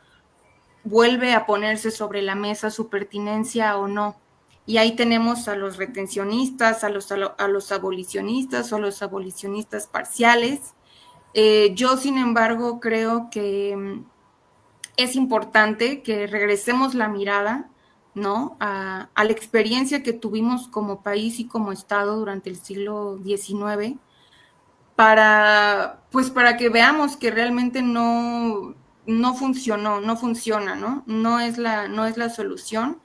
vuelve a ponerse sobre la mesa su pertinencia o no. Y ahí tenemos a los retencionistas, a los abolicionistas o los abolicionistas parciales. Yo, sin embargo, creo que es importante que regresemos la mirada, ¿no? A la experiencia que tuvimos como país y como Estado durante el siglo XIX para que veamos que realmente no funcionó, no funciona, ¿no? No es la solución.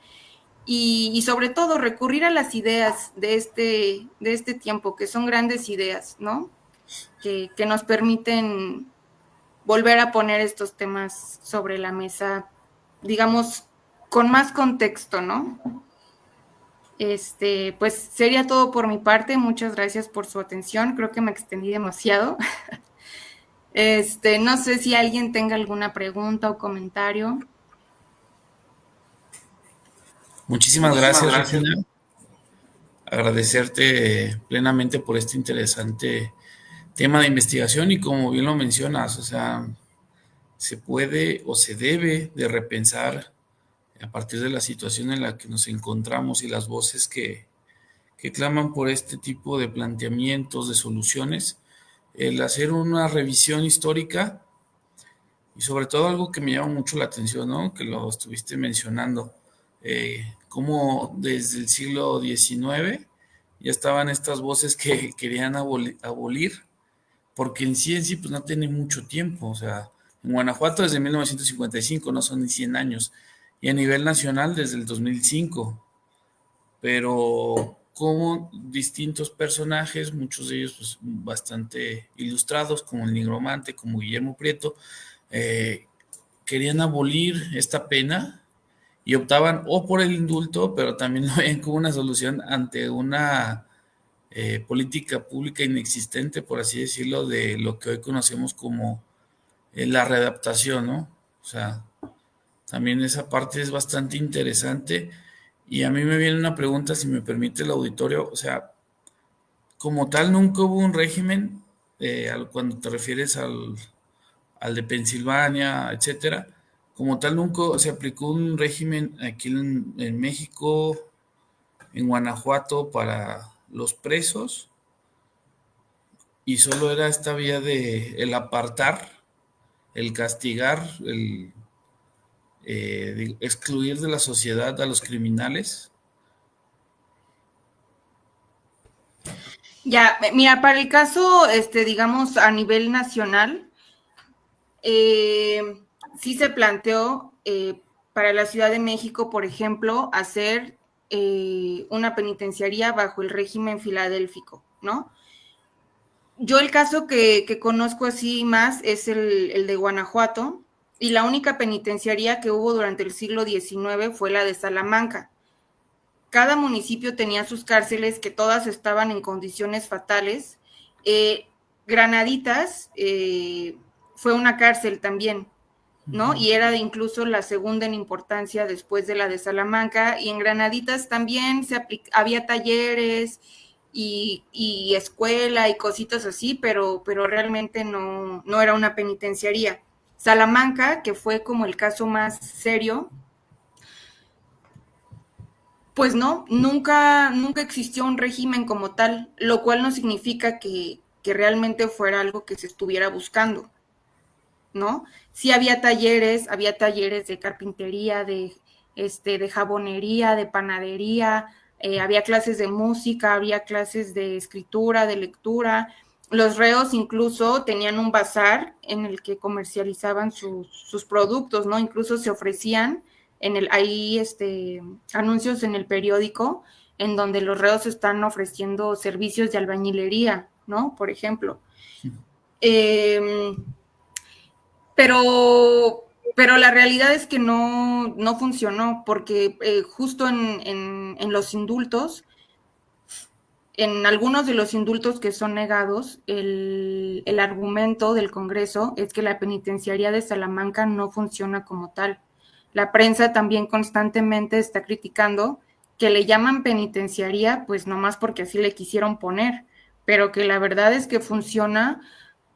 Y sobre todo recurrir a las ideas de este tiempo, que son grandes ideas, ¿no? Que nos permiten volver a poner estos temas sobre la mesa, digamos, con más contexto, ¿no? Pues sería todo por mi parte. Muchas gracias por su atención. Creo que me extendí demasiado. No sé si alguien tenga alguna pregunta o comentario. Muchísimas gracias, Regina. Agradecerte plenamente por este interesante tema de investigación y como bien lo mencionas, o sea, se puede o se debe de repensar a partir de la situación en la que nos encontramos y las voces que claman por este tipo de planteamientos, de soluciones, el hacer una revisión histórica y sobre todo algo que me llama mucho la atención, ¿no? Que lo estuviste mencionando, cómo desde el siglo XIX ya estaban estas voces que querían abolir, porque en sí pues no tiene mucho tiempo, o sea, en Guanajuato desde 1955, no son ni 100 años, y a nivel nacional desde el 2005, pero como distintos personajes, muchos de ellos pues, bastante ilustrados, como el Nigromante, como Guillermo Prieto, eh, querían abolir esta pena y optaban o por el indulto, pero también lo ven como una solución ante una política pública inexistente, por así decirlo, de lo que hoy conocemos como la readaptación, ¿no? O sea, también esa parte es bastante interesante y a mí me viene una pregunta, si me permite el auditorio, o sea, como tal nunca hubo un régimen, cuando te refieres al de Pensilvania, etcétera, como tal nunca se aplicó un régimen aquí en México, en Guanajuato, para los presos, y solo era esta vía de el apartar, el castigar, el excluir de la sociedad a los criminales. Ya, mira, para el caso, digamos, a nivel nacional, sí se planteó para la Ciudad de México, por ejemplo, hacer una penitenciaría bajo el régimen filadélfico, ¿no? Yo el caso que conozco así más es el de Guanajuato, y la única penitenciaría que hubo durante el siglo XIX fue la de Salamanca. Cada municipio tenía sus cárceles que todas estaban en condiciones fatales. Eh, Granaditas fue una cárcel también, ¿no? Y era incluso la segunda en importancia después de la de Salamanca. Y en Granaditas también había talleres y escuela y cositas así, pero realmente no era una penitenciaría. Salamanca, que fue como el caso más serio, pues no, nunca existió un régimen como tal, lo cual no significa que realmente fuera algo que se estuviera buscando, ¿no? Sí había talleres de carpintería, de jabonería, de panadería, había clases de música, había clases de escritura, de lectura. Los reos incluso tenían un bazar en el que comercializaban sus productos, ¿no? Incluso se ofrecían ahí anuncios en el periódico en donde los reos están ofreciendo servicios de albañilería, ¿no? Por ejemplo. Eh, pero la realidad es que no funcionó, porque justo en los indultos, en algunos de los indultos que son negados, el argumento del Congreso es que la penitenciaría de Salamanca no funciona como tal. La prensa también constantemente está criticando que le llaman penitenciaría, pues nomás porque así le quisieron poner, pero que la verdad es que funciona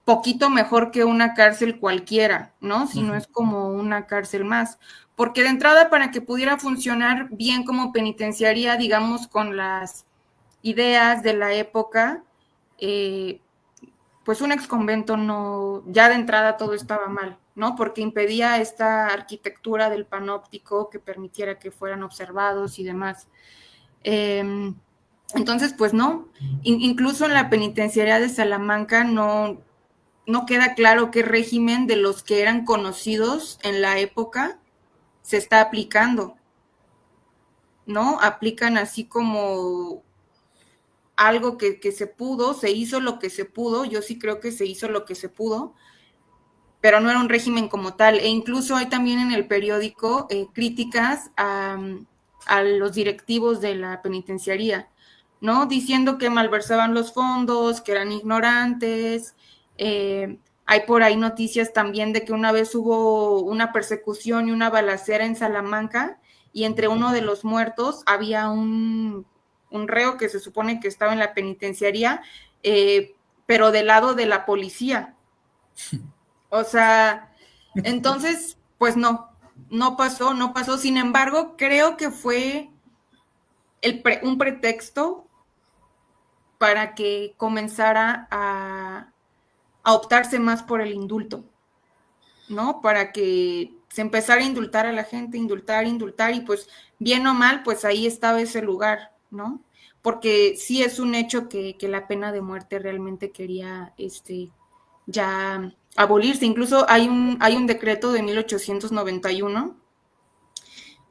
poquito mejor que una cárcel cualquiera, ¿no? Si no es como una cárcel más. Porque de entrada, para que pudiera funcionar bien como penitenciaría, digamos, con las ideas de la época, eh, pues un exconvento no, ya de entrada todo estaba mal, ¿no? Porque impedía esta arquitectura del panóptico que permitiera que fueran observados y demás. Entonces, pues no, incluso en la penitenciaría de Salamanca no queda claro qué régimen de los que eran conocidos en la época se está aplicando, ¿no? Aplican así como algo que se pudo, se hizo lo que se pudo, yo sí creo que se hizo lo que se pudo, pero no era un régimen como tal. E incluso hay también en el periódico críticas a los directivos de la penitenciaría, ¿no? Diciendo que malversaban los fondos, que eran ignorantes. Hay por ahí noticias también de que una vez hubo una persecución y una balacera en Salamanca, y entre uno de los muertos había un reo que se supone que estaba en la penitenciaría, pero del lado de la policía. O sea, entonces, pues no pasó. Sin embargo, creo que fue un pretexto para que comenzara a optarse más por el indulto, ¿no? Para que se empezara a indultar a la gente, indultar, y pues bien o mal, pues ahí estaba ese lugar, ¿no? Porque sí es un hecho que la pena de muerte realmente quería ya abolirse. Incluso hay un decreto de 1891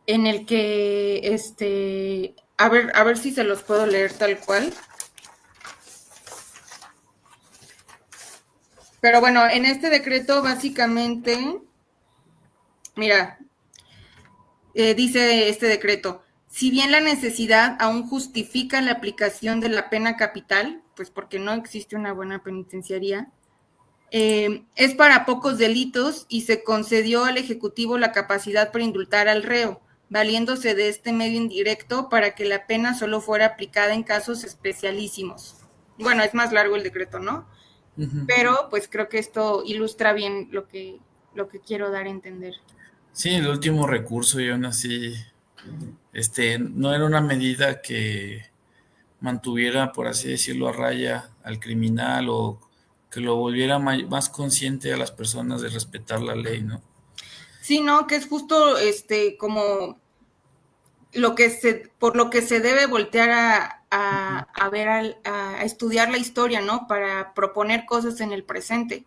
en el que, a ver si se los puedo leer tal cual. Pero bueno, en este decreto básicamente, mira, dice este decreto: si bien la necesidad aún justifica la aplicación de la pena capital, pues porque no existe una buena penitenciaría, es para pocos delitos y se concedió al Ejecutivo la capacidad para indultar al reo, valiéndose de este medio indirecto para que la pena solo fuera aplicada en casos especialísimos. Bueno, es más largo el decreto, ¿no? Pero pues creo que esto ilustra bien lo que quiero dar a entender. Sí, el último recurso y aún así, no era una medida que mantuviera, por así decirlo, a raya al criminal o que lo volviera más consciente a las personas de respetar la ley, ¿no? Sí, no, que es justo como por lo que se debe voltear a estudiar la historia, ¿no? Para proponer cosas en el presente.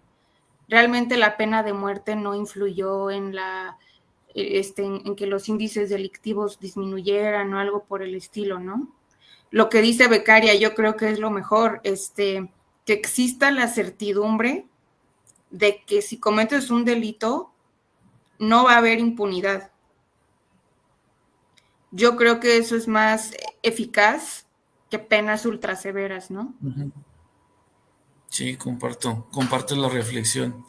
Realmente la pena de muerte no influyó en que los índices delictivos disminuyeran o algo por el estilo, ¿no? Lo que dice Becaria, yo creo que es lo mejor, que exista la certidumbre de que si cometes un delito, no va a haber impunidad. Yo creo que eso es más eficaz que penas ultraseveras, ¿no? Sí, comparto la reflexión.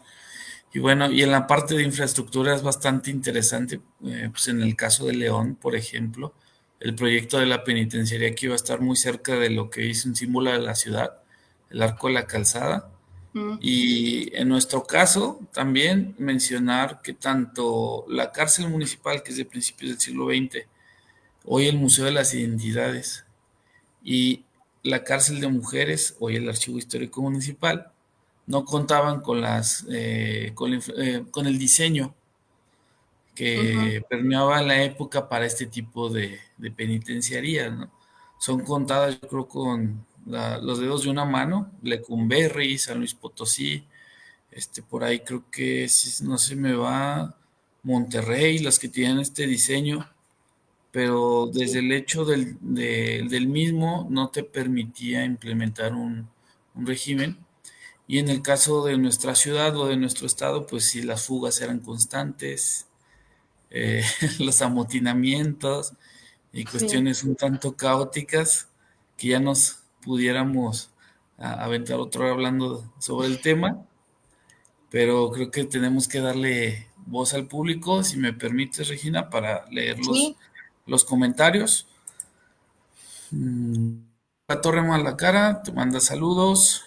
Y bueno, y en la parte de infraestructura es bastante interesante, pues en el caso de León, por ejemplo, el proyecto de la penitenciaría aquí va a estar muy cerca de lo que es un símbolo de la ciudad, el Arco de la Calzada. Y en nuestro caso, también mencionar que tanto la cárcel municipal, que es de principios del siglo XX, hoy el Museo de las Identidades, y la cárcel de mujeres, hoy el Archivo Histórico Municipal, no contaban con con el diseño que permeaba en la época para este tipo de penitenciaría, ¿no? Son contadas, yo creo, con los dedos de una mano, Lecumberri, San Luis Potosí, por ahí creo que, si no se me va, Monterrey, las que tienen este diseño, pero desde el hecho del mismo no te permitía implementar un régimen. Y en el caso de nuestra ciudad o de nuestro estado, pues sí, las fugas eran constantes, eh, los amotinamientos y Sí. cuestiones un tanto caóticas que ya nos pudiéramos aventar otro hora hablando sobre el tema, pero creo que tenemos que darle voz al público, si me permites, Regina, para leer Sí. los comentarios. La Torre Malacara te manda saludos.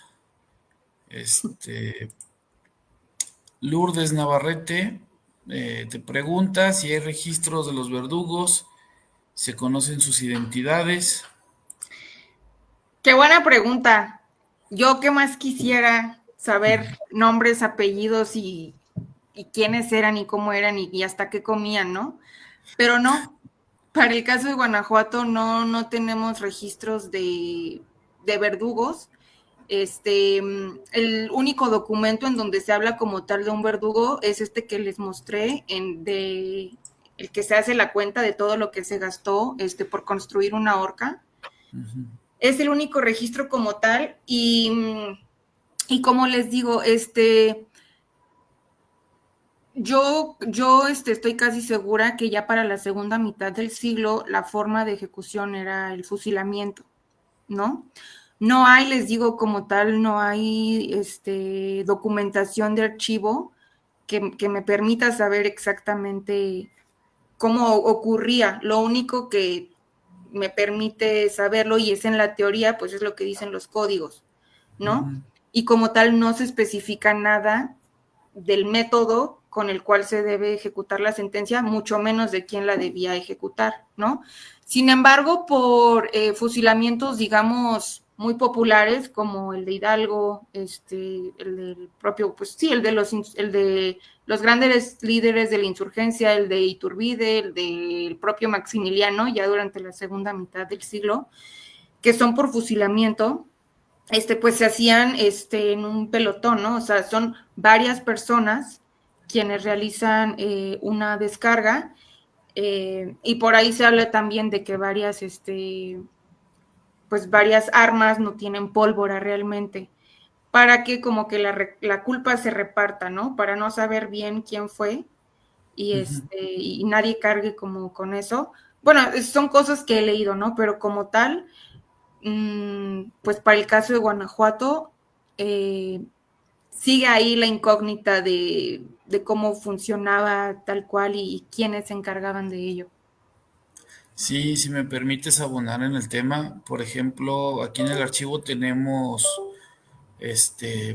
Este, Lourdes Navarrete te pregunta si hay registros de los verdugos, se conocen sus identidades. Qué buena pregunta. Yo qué más quisiera saber nombres, apellidos y quiénes eran y cómo eran y hasta qué comían, ¿no? Pero no, para el caso de Guanajuato no tenemos registros de verdugos. El único documento en donde se habla como tal de un verdugo es este que les mostré, el que se hace la cuenta de todo lo que se gastó por construir una horca. Es el único registro como tal y como les digo, yo estoy casi segura que ya para la segunda mitad del siglo la forma de ejecución era el fusilamiento, ¿no? No hay, les digo como tal, no hay documentación de archivo que me permita saber exactamente cómo ocurría. Lo único que me permite saberlo y es en la teoría, pues es lo que dicen los códigos, ¿no? Y como tal no se especifica nada del método con el cual se debe ejecutar la sentencia, mucho menos de quién la debía ejecutar, ¿no? Sin embargo, por fusilamientos, digamos, muy populares, como el de Hidalgo, el del propio, pues sí, el de los grandes líderes de la insurgencia, el de Iturbide, el del propio Maximiliano, ya durante la segunda mitad del siglo, que son por fusilamiento, pues se hacían en un pelotón, ¿no? O sea, son varias personas quienes realizan una descarga y por ahí se habla también de que pues varias armas no tienen pólvora realmente, para que como que la culpa se reparta, ¿no? Para no saber bien quién fue y nadie cargue como con eso. Bueno, son cosas que he leído, ¿no? Pero como tal, pues para el caso de Guanajuato, sigue ahí la incógnita de cómo funcionaba tal cual y quiénes se encargaban de ello. Sí, si me permites abonar en el tema, por ejemplo, aquí en el archivo tenemos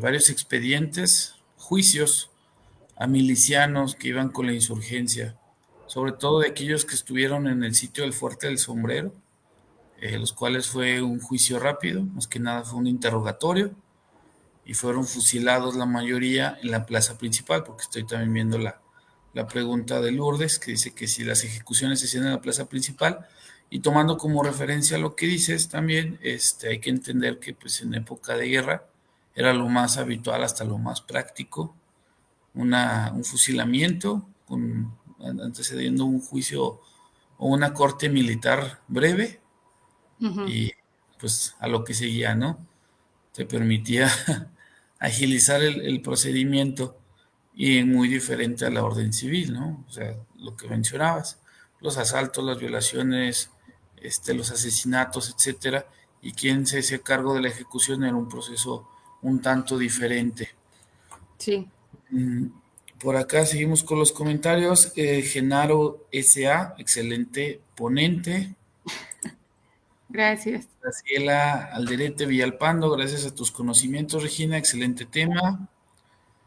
varios expedientes, juicios a milicianos que iban con la insurgencia, sobre todo de aquellos que estuvieron en el sitio del Fuerte del Sombrero, los cuales fue un juicio rápido, más que nada fue un interrogatorio, y fueron fusilados la mayoría en la plaza principal, porque estoy también viendo la pregunta de Lourdes, que dice que si las ejecuciones se hacían en la plaza principal, Y tomando como referencia lo que dices también, hay que entender que pues en época de guerra era lo más habitual, hasta lo más práctico, un fusilamiento antecediendo un juicio o una corte militar breve y pues a lo que seguía, ¿no? Te permitía agilizar el procedimiento y muy diferente a la orden civil, ¿no? O sea, lo que mencionabas, los asaltos, las violaciones, los asesinatos, etcétera, y quien se hacía cargo de la ejecución era un proceso un tanto diferente. Sí. Por acá seguimos con los comentarios. Genaro S.A., excelente ponente. Gracias. Graciela Alderete Villalpando, gracias a tus conocimientos, Regina, excelente tema.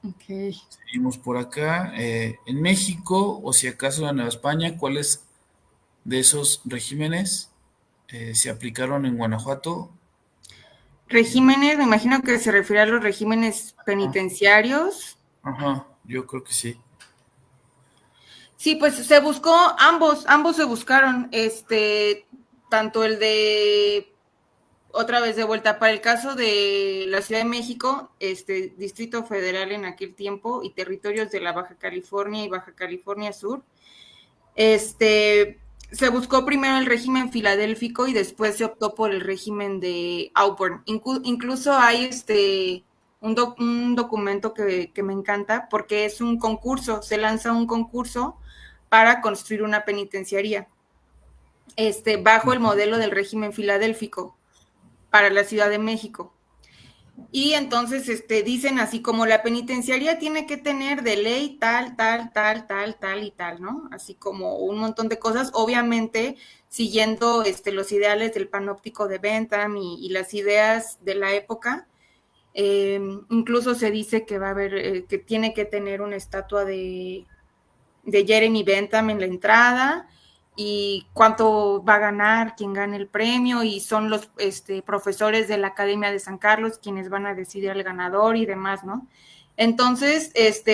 Ok. Seguimos por acá. En México, o si acaso en Nueva España, ¿cuáles de esos regímenes se aplicaron en Guanajuato? Regímenes, me imagino que se refiere a los regímenes penitenciarios. Ajá, yo creo que sí. Sí, pues se buscó, ambos se buscaron, tanto el de, otra vez de vuelta, para el caso de la Ciudad de México, Distrito Federal en aquel tiempo y territorios de la Baja California y Baja California Sur, se buscó primero el régimen filadélfico y después se optó por el régimen de Auburn. Incluso hay un documento que me encanta porque es un concurso, se lanza un concurso para construir una penitenciaría, bajo el modelo del régimen filadélfico para la Ciudad de México. Y entonces dicen así como la penitenciaría tiene que tener de ley tal, tal, tal, tal, tal y tal, ¿no? Así como un montón de cosas, obviamente siguiendo los ideales del panóptico de Bentham y las ideas de la época. Incluso se dice que va a haber, que tiene que tener una estatua de Jeremy Bentham en la entrada y cuánto va a ganar quien gane el premio, y son los profesores de la Academia de San Carlos quienes van a decidir el ganador y demás, ¿no? Entonces,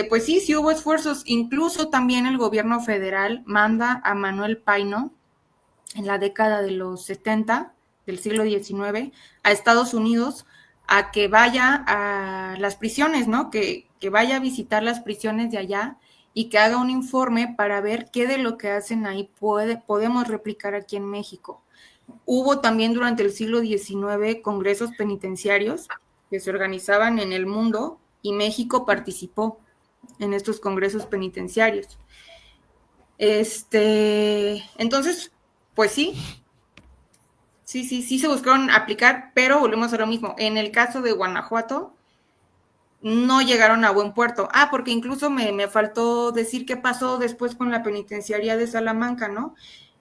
pues sí hubo esfuerzos, incluso también el gobierno federal manda a Manuel Paino en la década de los 70 del siglo XIX a Estados Unidos a que vaya a las prisiones, ¿no? Que vaya a visitar las prisiones de allá y que haga un informe para ver qué de lo que hacen ahí podemos replicar aquí en México. Hubo también durante el siglo XIX congresos penitenciarios que se organizaban en el mundo y México participó en estos congresos penitenciarios. Entonces, pues sí se buscaron aplicar, pero volvemos a lo mismo. En el caso de Guanajuato, no llegaron a buen puerto. Porque incluso me faltó decir qué pasó después con la penitenciaría de Salamanca, ¿no?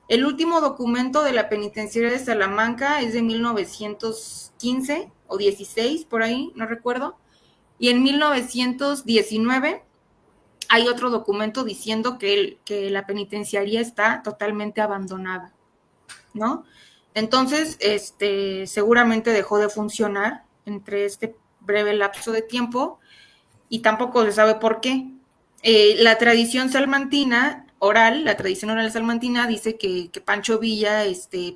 El último documento de la penitenciaría de Salamanca es de 1915 o 16, por ahí, no recuerdo. Y en 1919 hay otro documento diciendo que la penitenciaría está totalmente abandonada, ¿no? Entonces, seguramente dejó de funcionar entre este breve lapso de tiempo y tampoco se sabe por qué. La tradición salmantina oral, la tradición oral salmantina dice que Pancho Villa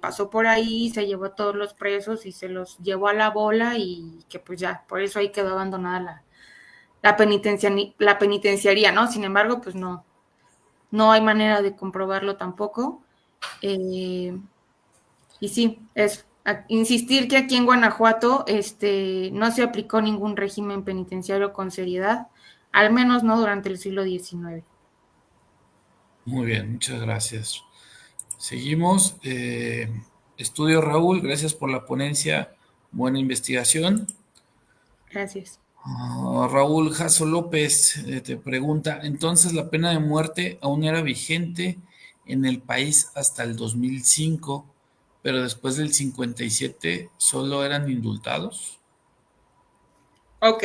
pasó por ahí, se llevó a todos los presos y se los llevó a la bola y que pues ya, por eso ahí quedó abandonada la penitenciaría, ¿no? Sin embargo, pues no hay manera de comprobarlo tampoco. Y sí, es insistir que aquí en Guanajuato no se aplicó ningún régimen penitenciario con seriedad, al menos no durante el siglo XIX. Muy bien, muchas gracias. Seguimos. Estudio Raúl, gracias por la ponencia, buena investigación. Gracias. Raúl Jasso López te pregunta, entonces la pena de muerte aún era vigente en el país hasta el 2005, pero después del 57 solo eran indultados. Ok,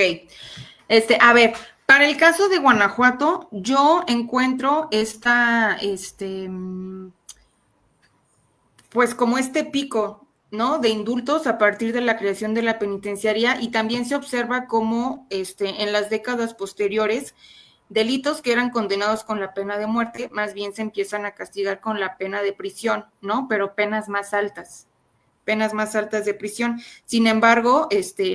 a ver, para el caso de Guanajuato, yo encuentro pues como pico, ¿no? De indultos a partir de la creación de la penitenciaría, y también se observa cómo en las décadas posteriores delitos que eran condenados con la pena de muerte, más bien se empiezan a castigar con la pena de prisión, ¿no? Pero penas más altas de prisión. Sin embargo,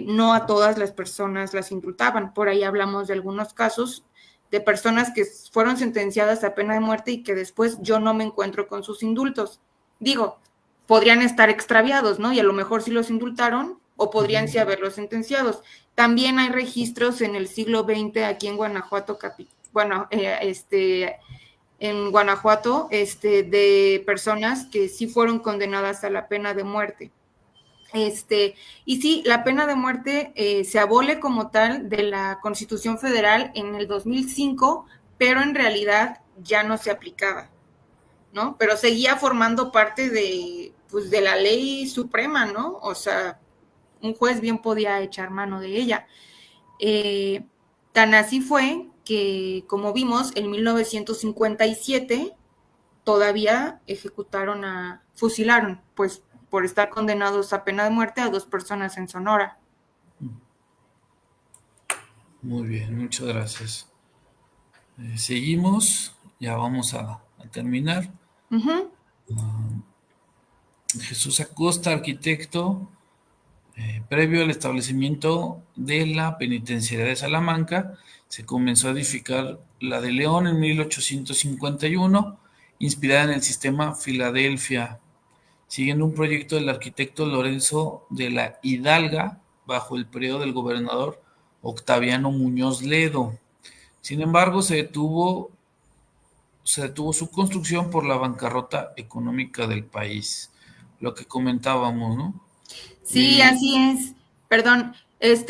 no a todas las personas las indultaban. Por ahí hablamos de algunos casos de personas que fueron sentenciadas a pena de muerte y que después yo no me encuentro con sus indultos. Digo, podrían estar extraviados, ¿no? Y a lo mejor sí los indultaron o podrían sí haberlos sentenciados. También hay registros en el siglo XX aquí en Guanajuato, en Guanajuato, de personas que sí fueron condenadas a la pena de muerte. Y sí, la pena de muerte se abole como tal de la Constitución Federal en el 2005, pero en realidad ya no se aplicaba, ¿no? Pero seguía formando parte pues, de la ley suprema, ¿no? O sea, un juez bien podía echar mano de ella. Tan así fue que, como vimos, en 1957 todavía fusilaron, pues, por estar condenados a pena de muerte a 2 personas en Sonora. Muy bien, muchas gracias. Seguimos, ya vamos a terminar. Uh-huh. Jesús Acosta, arquitecto, previo al establecimiento de la penitenciaría de Salamanca, se comenzó a edificar la de León en 1851, inspirada en el sistema Filadelfia, siguiendo un proyecto del arquitecto Lorenzo de la Hidalga bajo el periodo del gobernador Octaviano Muñoz Ledo. Sin embargo, se detuvo su construcción por la bancarrota económica del país, lo que comentábamos, ¿no? Sí, así es. Perdón,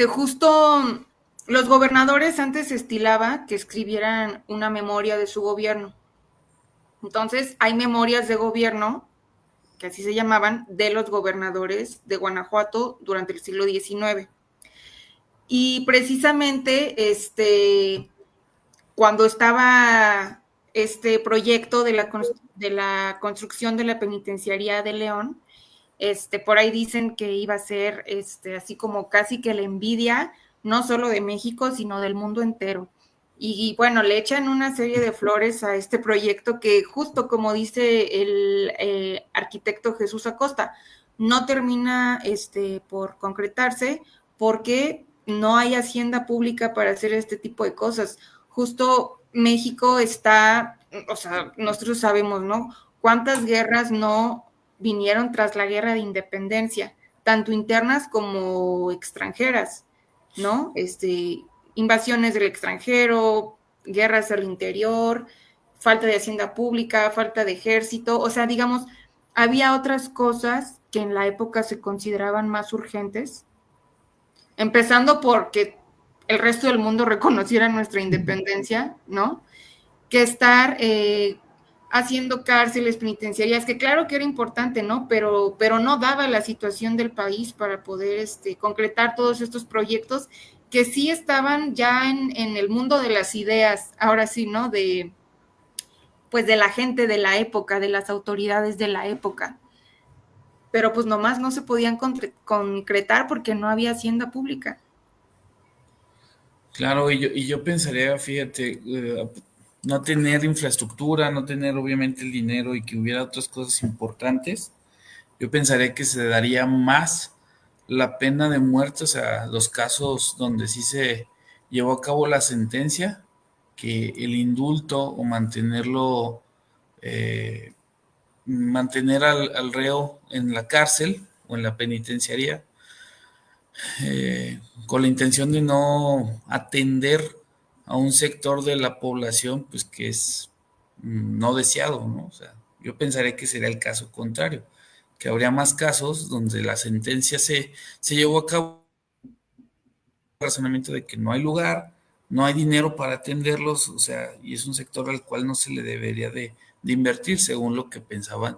justo los gobernadores antes estilaba que escribieran una memoria de su gobierno. Entonces, hay memorias de gobierno, que así se llamaban, de los gobernadores de Guanajuato durante el siglo XIX. Y precisamente, cuando estaba este proyecto de la construcción de la penitenciaría de León, por ahí dicen que iba a ser así como casi que la envidia, no solo de México, sino del mundo entero. Y bueno, le echan una serie de flores a este proyecto que justo como dice el arquitecto Jesús Acosta, no termina por concretarse porque no hay hacienda pública para hacer este tipo de cosas. Justo México está, o sea, nosotros sabemos, ¿no? ¿Cuántas guerras no vinieron tras la guerra de independencia, tanto internas como extranjeras, ¿no? Invasiones del extranjero, guerras al interior, falta de hacienda pública, falta de ejército, o sea, digamos, había otras cosas que en la época se consideraban más urgentes, empezando porque el resto del mundo reconociera nuestra independencia, ¿no? Que estar haciendo cárceles, penitenciarías, que claro que era importante, ¿no? Pero no daba la situación del país para poder concretar todos estos proyectos que sí estaban ya en el mundo de las ideas, ahora sí, ¿no? Pues de la gente de la época, de las autoridades de la época. Pero pues nomás no se podían concretar porque no había hacienda pública. Claro, y yo pensaría, fíjate, no tener infraestructura, no tener obviamente el dinero y que hubiera otras cosas importantes, yo pensaría que se daría más la pena de muerte, o sea, los casos donde sí se llevó a cabo la sentencia, que el indulto o mantener al reo en la cárcel o en la penitenciaría, con la intención de no atender a un sector de la población, pues que es no deseado, ¿no? O sea, yo pensaría que sería el caso contrario, que habría más casos donde la sentencia se llevó a cabo el razonamiento de que no hay lugar, no hay dinero para atenderlos, o sea, y es un sector al cual no se le debería de invertir, según lo que pensaban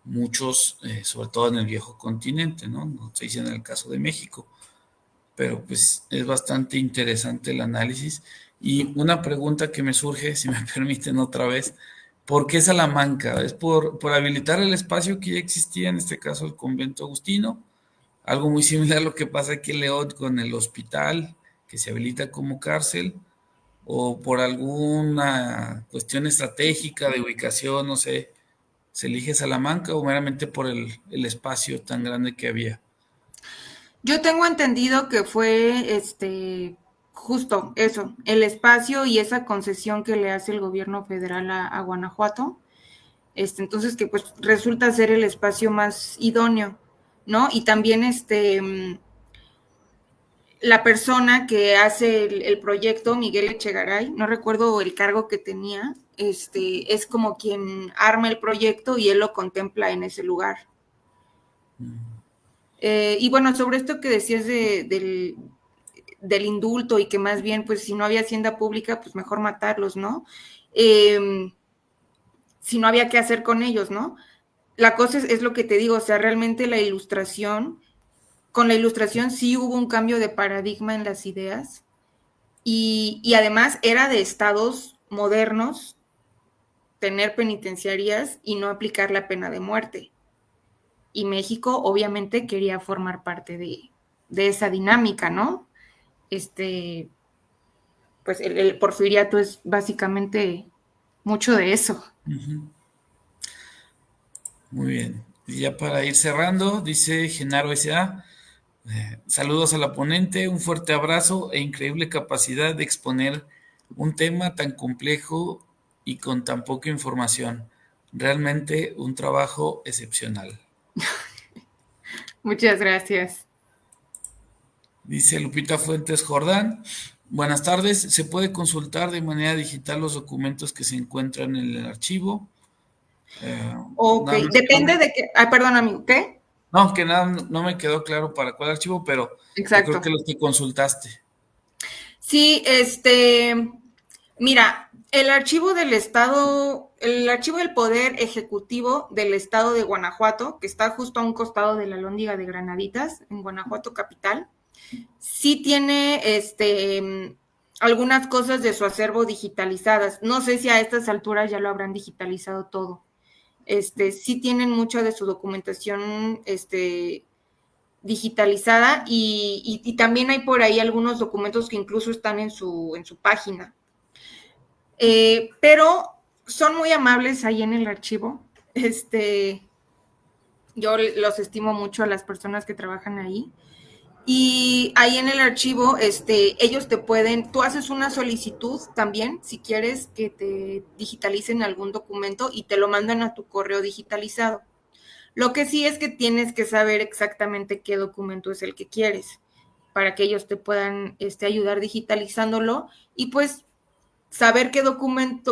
muchos, sobre todo en el viejo continente, ¿no? No estoy diciendo en el caso de México, pero pues es bastante interesante el análisis. Y una pregunta que me surge, si me permiten otra vez, ¿por qué Salamanca? ¿Es por habilitar el espacio que ya existía, en este caso el convento agustino? Algo muy similar a lo que pasa aquí en León con el hospital, que se habilita como cárcel. o por alguna cuestión estratégica de ubicación, no sé, se elige Salamanca o meramente por el espacio tan grande que había? Yo tengo entendido que fue justo eso, el espacio y esa concesión que le hace el gobierno federal a Guanajuato. Entonces que pues resulta ser el espacio más idóneo, ¿no? Y también la persona que hace el proyecto, Miguel Echegaray, no recuerdo el cargo que tenía, es como quien arma el proyecto y él lo contempla en ese lugar. Y bueno, sobre esto que decías del indulto y que más bien, pues si no había hacienda pública, pues mejor matarlos, ¿no? Si no había qué hacer con ellos, ¿no? La cosa es lo que te digo, o sea, realmente con la ilustración sí hubo un cambio de paradigma en las ideas y además era de estados modernos tener penitenciarías y no aplicar la pena de muerte. Y México obviamente quería formar parte de esa dinámica, ¿no? Pues el porfiriato es básicamente mucho de eso. Muy bien. Y ya para ir cerrando, dice Genaro S.A., saludos a la ponente, un fuerte abrazo e increíble capacidad de exponer un tema tan complejo y con tan poca información. Realmente un trabajo excepcional. Muchas gracias. Dice Lupita Fuentes Jordán, buenas tardes, ¿se puede consultar de manera digital los documentos que se encuentran en el archivo? Ok, Nada más que depende de qué. Ay, perdón, amigo, ¿qué? no, que nada, no me quedó claro para cuál archivo, pero yo creo Exacto. que los que consultaste. Sí, mira, el archivo del Poder Ejecutivo del Estado de Guanajuato, que está justo a un costado de la Alhóndiga de Granaditas, en Guanajuato capital, sí tiene algunas cosas de su acervo digitalizadas. No sé si a estas alturas ya lo habrán digitalizado todo. Sí tienen mucha de su documentación digitalizada y también hay por ahí algunos documentos que incluso están en su página. Pero son muy amables ahí en el archivo. Yo los estimo mucho a las personas que trabajan ahí. Y ahí en el archivo, ellos tú haces una solicitud también, si quieres que te digitalicen algún documento y te lo mandan a tu correo digitalizado. Lo que sí es que tienes que saber exactamente qué documento es el que quieres para que ellos te puedan ayudar digitalizándolo y pues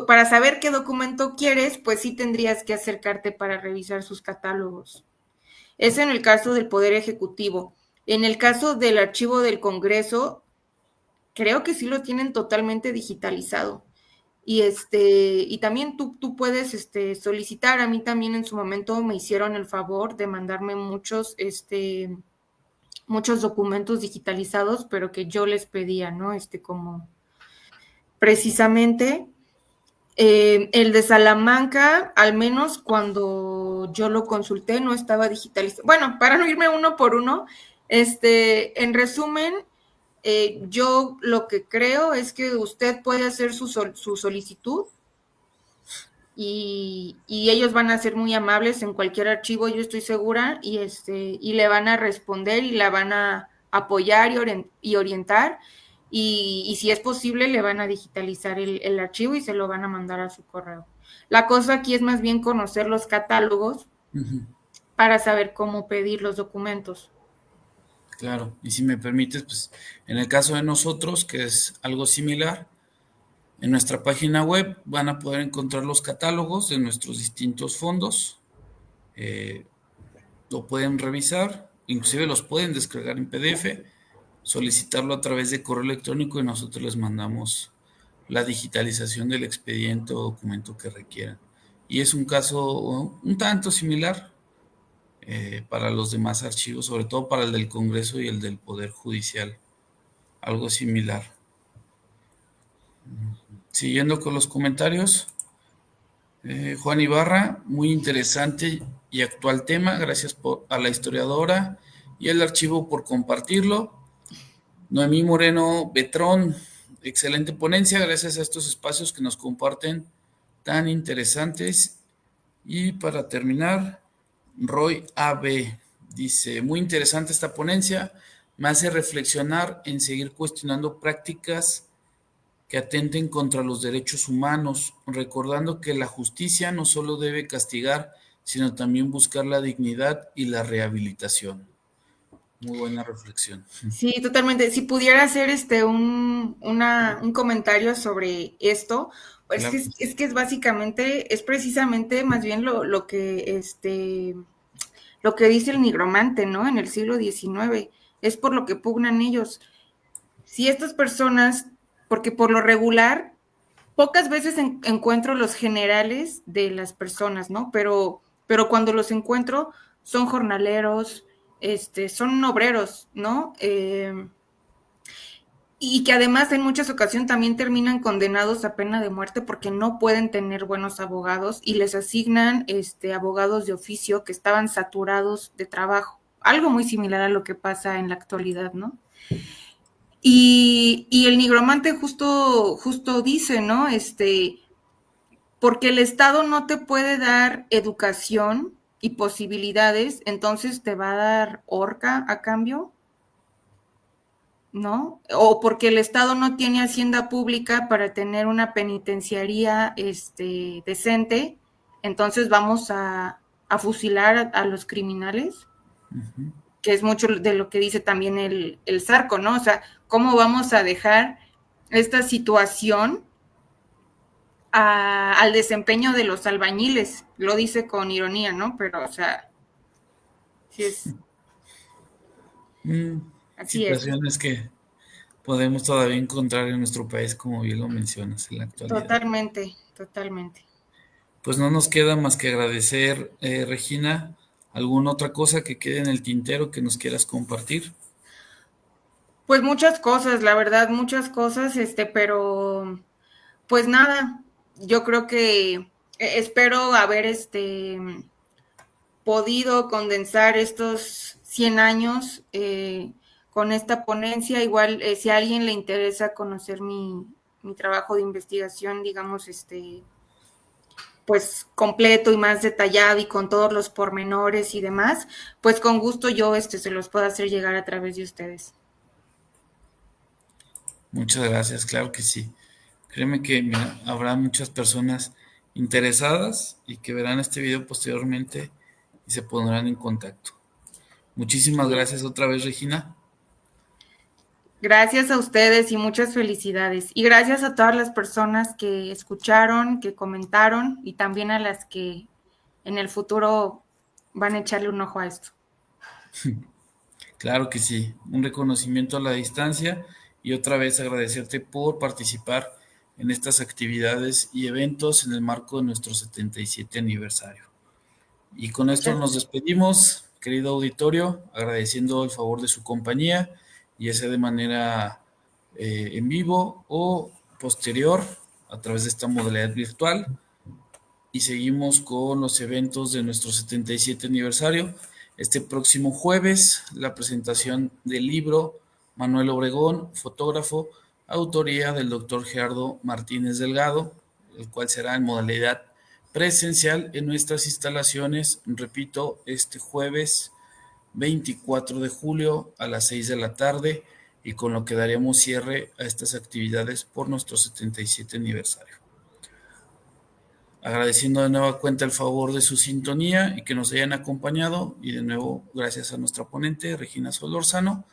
para saber qué documento quieres, pues sí tendrías que acercarte para revisar sus catálogos. Es en el caso del Poder Ejecutivo. En el caso del archivo del Congreso, creo que sí lo tienen totalmente digitalizado. Y también tú puedes solicitar, a mí también en su momento me hicieron el favor de mandarme muchos documentos digitalizados, pero que yo les pedía, ¿no? Como precisamente el de Salamanca, al menos cuando yo lo consulté, no estaba digitalizado. Bueno, para no irme uno por uno, en resumen, yo lo que creo es que usted puede hacer su solicitud y ellos van a ser muy amables en cualquier archivo, yo estoy segura, y le van a responder y la van a apoyar y orientar. Y si es posible, le van a digitalizar el archivo y se lo van a mandar a su correo. La cosa aquí es más bien conocer los catálogos para saber cómo pedir los documentos. Claro, y si me permites, pues en el caso de nosotros, que es algo similar, en nuestra página web van a poder encontrar los catálogos de nuestros distintos fondos. Lo pueden revisar, inclusive los pueden descargar en PDF, solicitarlo a través de correo electrónico y nosotros les mandamos la digitalización del expediente o documento que requieran. Y es un caso un tanto similar para los demás archivos, sobre todo para el del Congreso y el del Poder Judicial. Algo similar. Siguiendo con los comentarios, Juan Ibarra, muy interesante y actual tema. Gracias a la historiadora y el archivo por compartirlo. Noemí Moreno Betrón, excelente ponencia, gracias a estos espacios que nos comparten tan interesantes. Y para terminar, Roy AB dice, muy interesante esta ponencia, me hace reflexionar en seguir cuestionando prácticas que atenten contra los derechos humanos, recordando que la justicia no solo debe castigar, sino también buscar la dignidad y la rehabilitación. Muy buena reflexión. Sí, totalmente. Si pudiera hacer un comentario sobre esto, pues Claro. es que es básicamente, es precisamente más bien lo que dice el nigromante, ¿no? En el siglo XIX. Es por lo que pugnan ellos. Si estas personas, porque por lo regular, pocas veces encuentro los generales de las personas, ¿no? Pero cuando los encuentro, son jornaleros, son obreros, ¿no? Y que además en muchas ocasiones también terminan condenados a pena de muerte porque no pueden tener buenos abogados y les asignan abogados de oficio que estaban saturados de trabajo. Algo muy similar a lo que pasa en la actualidad, ¿no? Y el nigromante justo dice, ¿no? Porque el Estado no te puede dar educación y posibilidades, entonces te va a dar horca a cambio, ¿no? O porque el Estado no tiene hacienda pública para tener una penitenciaría decente, entonces vamos a fusilar a los criminales, que es mucho de lo que dice también el Zarco, ¿no? O sea, ¿cómo vamos a dejar esta situación al desempeño de los albañiles? Lo dice con ironía, ¿no? Pero, o sea, sí es, así es. Situaciones que podemos todavía encontrar en nuestro país, como bien lo mencionas en la actualidad. Totalmente, totalmente. Pues no nos queda más que agradecer, Regina, alguna otra cosa que quede en el tintero que nos quieras compartir. Pues muchas cosas, la verdad, muchas cosas, pero pues nada, yo creo que espero haber podido condensar estos 100 años con esta ponencia. Igual, si a alguien le interesa conocer mi trabajo de investigación, digamos, pues completo y más detallado y con todos los pormenores y demás, pues con gusto yo se los puedo hacer llegar a través de ustedes. Muchas gracias, claro que sí. Créeme que mira, habrá muchas personas interesadas y que verán este video posteriormente y se pondrán en contacto. Muchísimas Sí. gracias otra vez, Regina. Gracias a ustedes y muchas felicidades. Y gracias a todas las personas que escucharon, que comentaron y también a las que en el futuro van a echarle un ojo a esto. Claro que sí, un reconocimiento a la distancia y otra vez agradecerte por participar en estas actividades y eventos en el marco de nuestro 77 aniversario. Y con esto Muchas, nos despedimos, querido auditorio, agradeciendo el favor de su compañía, ya sea de manera en vivo o posterior a través de esta modalidad virtual. Y seguimos con los eventos de nuestro 77 aniversario. Este próximo jueves, la presentación del libro Manuel Obregón, fotógrafo, autoría del doctor Gerardo Martínez Delgado, el cual será en modalidad presencial en nuestras instalaciones, repito, este jueves 24 de julio a las 6 de la tarde y con lo que daremos cierre a estas actividades por nuestro 77 aniversario. Agradeciendo de nueva cuenta el favor de su sintonía y que nos hayan acompañado y de nuevo gracias a nuestra ponente Regina Solórzano,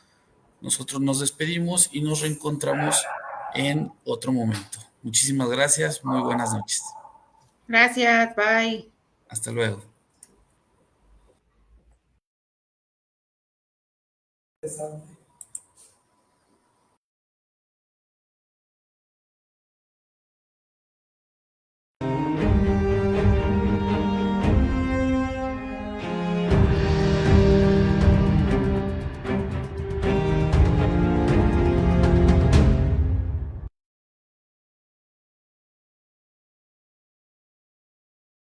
nosotros nos despedimos y nos reencontramos en otro momento. Muchísimas gracias, muy buenas noches. gracias, bye. Hasta luego.